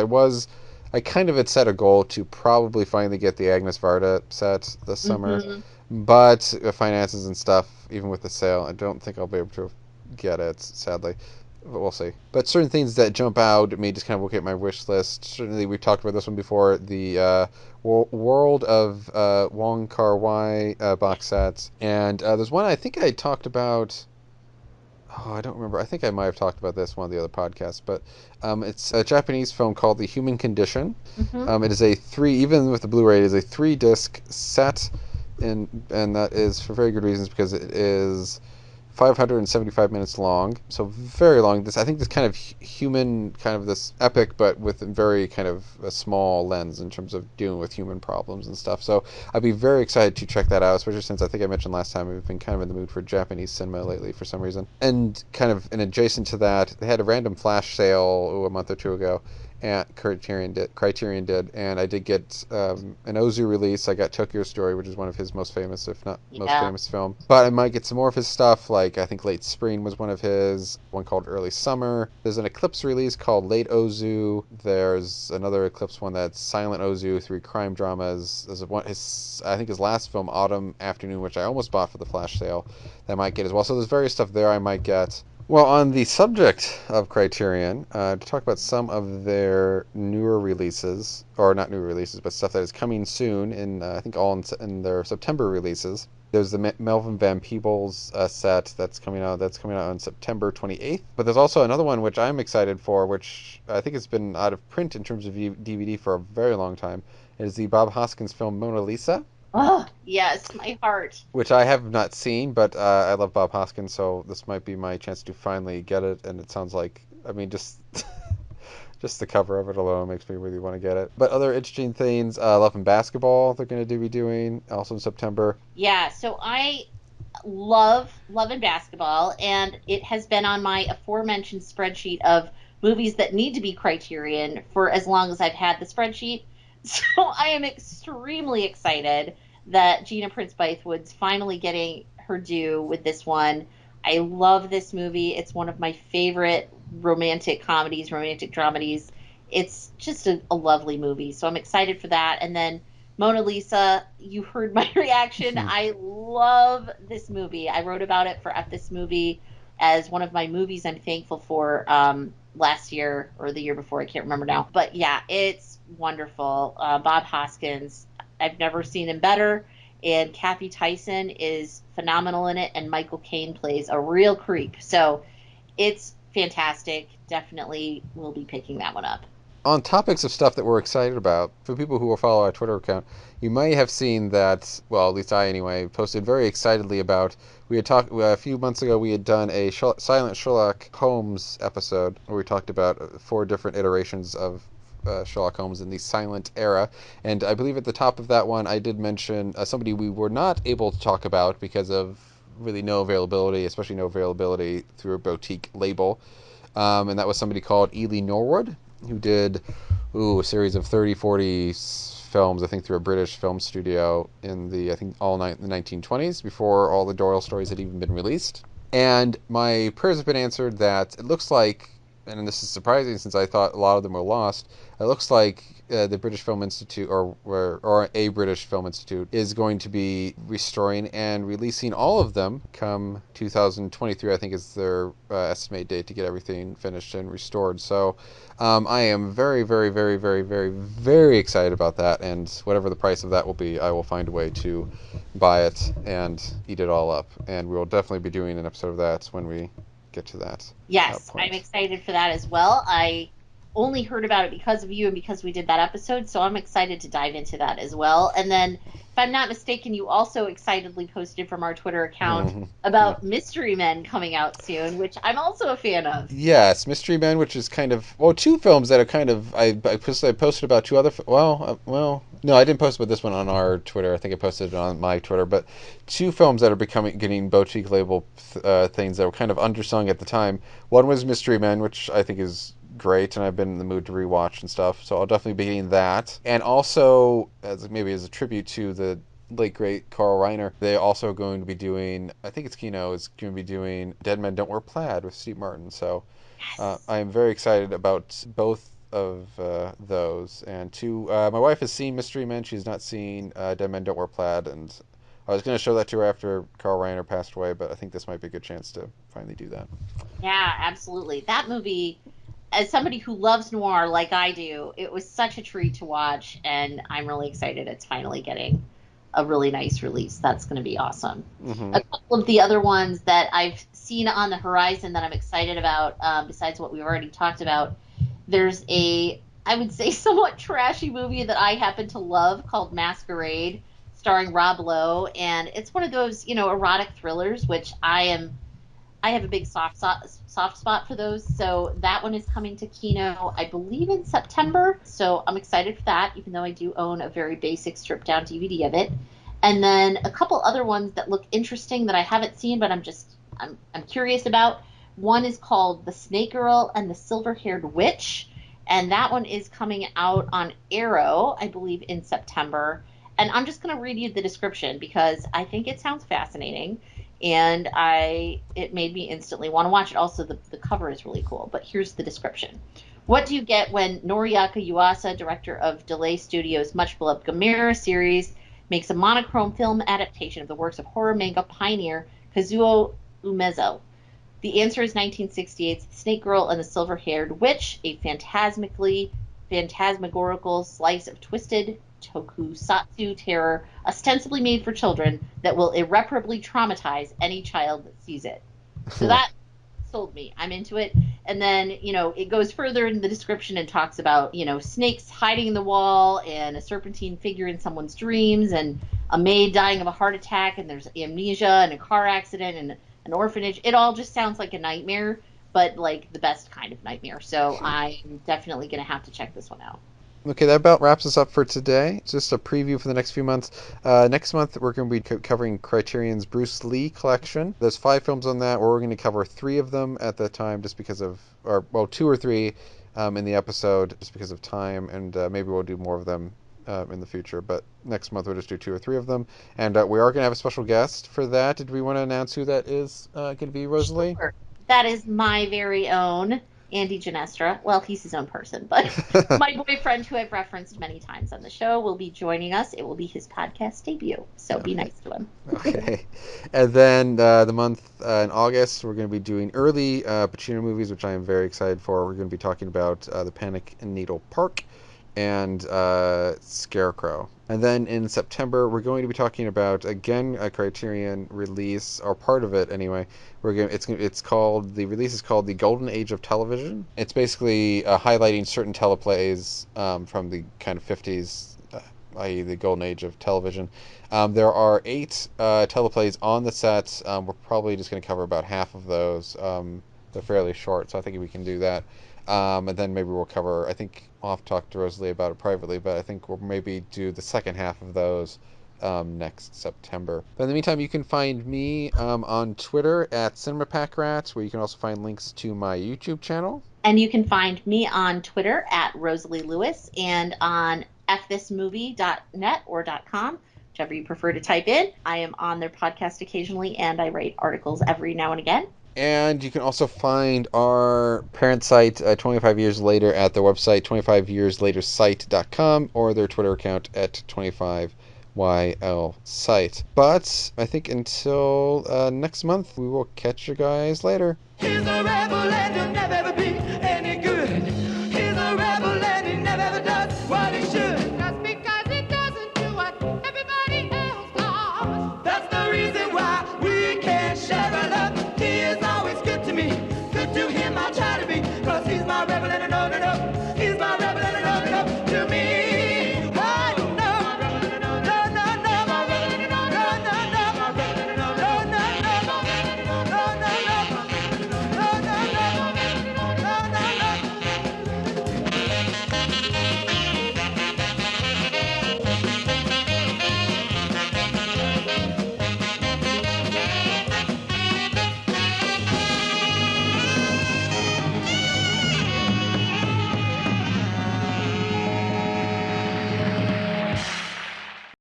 I kind of had set a goal to probably finally get the Agnes Varda set this summer. But finances and stuff, even with the sale, I don't think I'll be able to get it, sadly. But we'll see. But certain things that jump out at me, just kind of look at my wish list. Certainly, we've talked about this one before, the World of Wong Kar-wai box sets. And there's one I think I talked about... Oh, I don't remember. I think I might have talked about this one of the other podcasts, but it's a Japanese film called The Human Condition. It is even with the Blu-ray, it is a 3-disc set, and that is for very good reasons because it is 575 minutes long, so very long. I think this kind of human, kind of this epic, but with very kind of a small lens in terms of dealing with human problems and stuff. So I'd be very excited to check that out, especially since I think I mentioned last time we've been kind of in the mood for Japanese cinema lately for some reason. And kind of in adjacent to that, they had a random flash sale a month or two ago, and Criterion did, and I did get an Ozu release. I got Tokyo Story, which is one of his most famous, if not most famous film. But I might get some more of his stuff, like I think Late Spring was one of his, one called Early Summer. There's an Eclipse release called Late Ozu. There's another Eclipse one that's Silent Ozu, 3 crime dramas. There's I think his last film, Autumn Afternoon, which I almost bought for the flash sale, that I might get as well. So there's various stuff there I might get. Well, on the subject of Criterion, to talk about some of their newer releases, or not newer releases, but stuff that is coming soon, I think all in their September releases. There's the Melvin Van Peebles set that's coming out. That's coming out on September 28th. But there's also another one which I'm excited for, which I think has been out of print in terms of DVD for a very long time. It is the Bob Hoskins film Mona Lisa. Oh, yes, my heart. Which I have not seen, but I love Bob Hoskins, so this might be my chance to finally get it. And it sounds like, I mean, just just the cover of it alone makes me really want to get it. But other interesting things, Love and Basketball, they're going to be doing also in September. Yeah, so I love and Basketball, and it has been on my aforementioned spreadsheet of movies that need to be Criterion for as long as I've had the spreadsheet. So I am extremely excited that Gina Prince Bythewood's finally getting her due with this one. I love this movie. It's one of my favorite romantic comedies, romantic dramedies. It's just a lovely movie. So I'm excited for that. And then Mona Lisa, you heard my reaction. I love this movie. I wrote about it for F This Movie as one of my movies I'm thankful for last year or the year before. I can't remember now. But yeah, it's wonderful. Bob Hoskins, I've never seen him better. And Kathy Tyson is phenomenal in it. And Michael Caine plays a real creep. So it's fantastic. Definitely will be picking that one up. On topics of stuff that we're excited about, for people who will follow our Twitter account, you might have seen that, well, at least I anyway, posted very excitedly about, we had talked, a few months ago we had done a Silent Sherlock Holmes episode, where we talked about 4 different iterations of Sherlock Holmes in the silent era, and I believe at the top of that one I did mention somebody we were not able to talk about because of really no availability, especially no availability through a boutique label, and that was somebody called Ely Norwood, who did a series of 30, 40 films, I think, through a British film studio in the 1920s, before all the Doyle stories had even been released. And my prayers have been answered that it looks like, and this is surprising since I thought a lot of them were lost, it looks like the British Film Institute, or a British Film Institute, is going to be restoring and releasing all of them come 2023, I think is their estimated date to get everything finished and restored. So I am very, very, very, very, very, very excited about that, and whatever the price of that will be, I will find a way to buy it and eat it all up. And we will definitely be doing an episode of that when we get to that. Yes, I'm excited for that as well. I only heard about it because of you and because we did that episode, so I'm excited to dive into that as well. And then, if I'm not mistaken, you also excitedly posted from our Twitter account about Mystery Men coming out soon, which I'm also a fan of. Yes, Mystery Men, which is kind of, 2 films that are kind of, I posted about 2 other, no, I didn't post about this one on our Twitter. I think I posted it on my Twitter, but 2 films that are getting boutique label things that were kind of undersung at the time. One was Mystery Men, which I think is great, and I've been in the mood to rewatch and stuff, so I'll definitely be getting that. And also, as a tribute to the late great Carl Reiner, they're also going to be doing, I think it's Kino is going to be doing Dead Men Don't Wear Plaid with Steve Martin. So I am very excited about both of those. And my wife has seen Mystery Men. She's not seen Dead Men Don't Wear Plaid, and I was going to show that to her after Carl Reiner passed away, but I think this might be a good chance to finally do that. Yeah, absolutely. That movie, as somebody who loves noir like I do, it was such a treat to watch, and I'm really excited it's finally getting a really nice release. That's going to be awesome. Mm-hmm. A couple of the other ones that I've seen on the horizon that I'm excited about, besides what we've already talked about, there's I would say, somewhat trashy movie that I happen to love called Masquerade, starring Rob Lowe, and it's one of those, erotic thrillers, which I have a big soft spot for those. So that one is coming to Kino, I believe, in September. So I'm excited for that, even though I do own a very basic stripped down DVD of it. And then a couple other ones that look interesting that I haven't seen, but I'm curious about. One is called The Snake Girl and the Silver-Haired Witch, and that one is coming out on Arrow, I believe, in September. And I'm just going to read you the description because I think it sounds fascinating. And it made me instantly want to watch it. Also, the cover is really cool. But here's the description. What do you get when Noriaki Yuasa, director of Delay Studios' much-beloved Gamera series, makes a monochrome film adaptation of the works of horror manga pioneer Kazuo Umezo? The answer is 1968's The Snake Girl and the Silver-Haired Witch, a phantasmagorical slice of twisted tokusatsu terror ostensibly made for children that will irreparably traumatize any child that sees it. So that sold me. I'm into it. And then, it goes further in the description and talks about, snakes hiding in the wall and a serpentine figure in someone's dreams and a maid dying of a heart attack and there's amnesia and a car accident and an orphanage. It all just sounds like a nightmare, but like the best kind of nightmare. So I'm definitely going to have to check this one out. Okay, that about wraps us up for today. Just a preview for the next few months. Next month, we're going to be covering Criterion's Bruce Lee collection. There's 5 films on that. We're going to cover 3 of them at the time just because of, 2 or 3 in the episode just because of time, and maybe we'll do more of them in the future. But next month, we'll just do 2 or 3 of them. And we are going to have a special guest for that. Did we want to announce who that is going to be, Rosalie? Sure. That is my very own Andy Ginestra. Well, he's his own person, but my boyfriend, who I've referenced many times on the show, will be joining us. It will be his podcast debut, so be nice to him. Okay. And then the month in August, we're going to be doing early Pacino movies, which I am very excited for. We're going to be talking about The Panic in Needle Park and Scarecrow. And then in September, we're going to be talking about, again, a Criterion release, or part of it anyway. The release is called The Golden Age of Television. It's basically highlighting certain teleplays from the kind of 50s, i.e. the Golden Age of Television. There are 8 teleplays on the set. We're probably just going to cover about half of those. They're fairly short, so I think we can do that. And then maybe we'll cover, I think I'll have to talk to Rosalie about it privately, but I think we'll maybe do the second half of those next September. But in the meantime, you can find me on Twitter at CinemaPackRats, where you can also find links to my YouTube channel. And you can find me on Twitter at Rosalie Lewis and on fthismovie.net or .com, whichever you prefer to type in. I am on their podcast occasionally, and I write articles every now and again. And you can also find our parent site 25 Years Later at their website, 25yearslatersite.com, or their Twitter account at 25YLSite. But I think until next month, we will catch you guys later. He's a rebel and he'll never ever be any good. He's a rebel and he never ever does what he should. Just because he doesn't do what everybody else does. That's the reason why we can't share a love. He is always good to me, good to him, my child.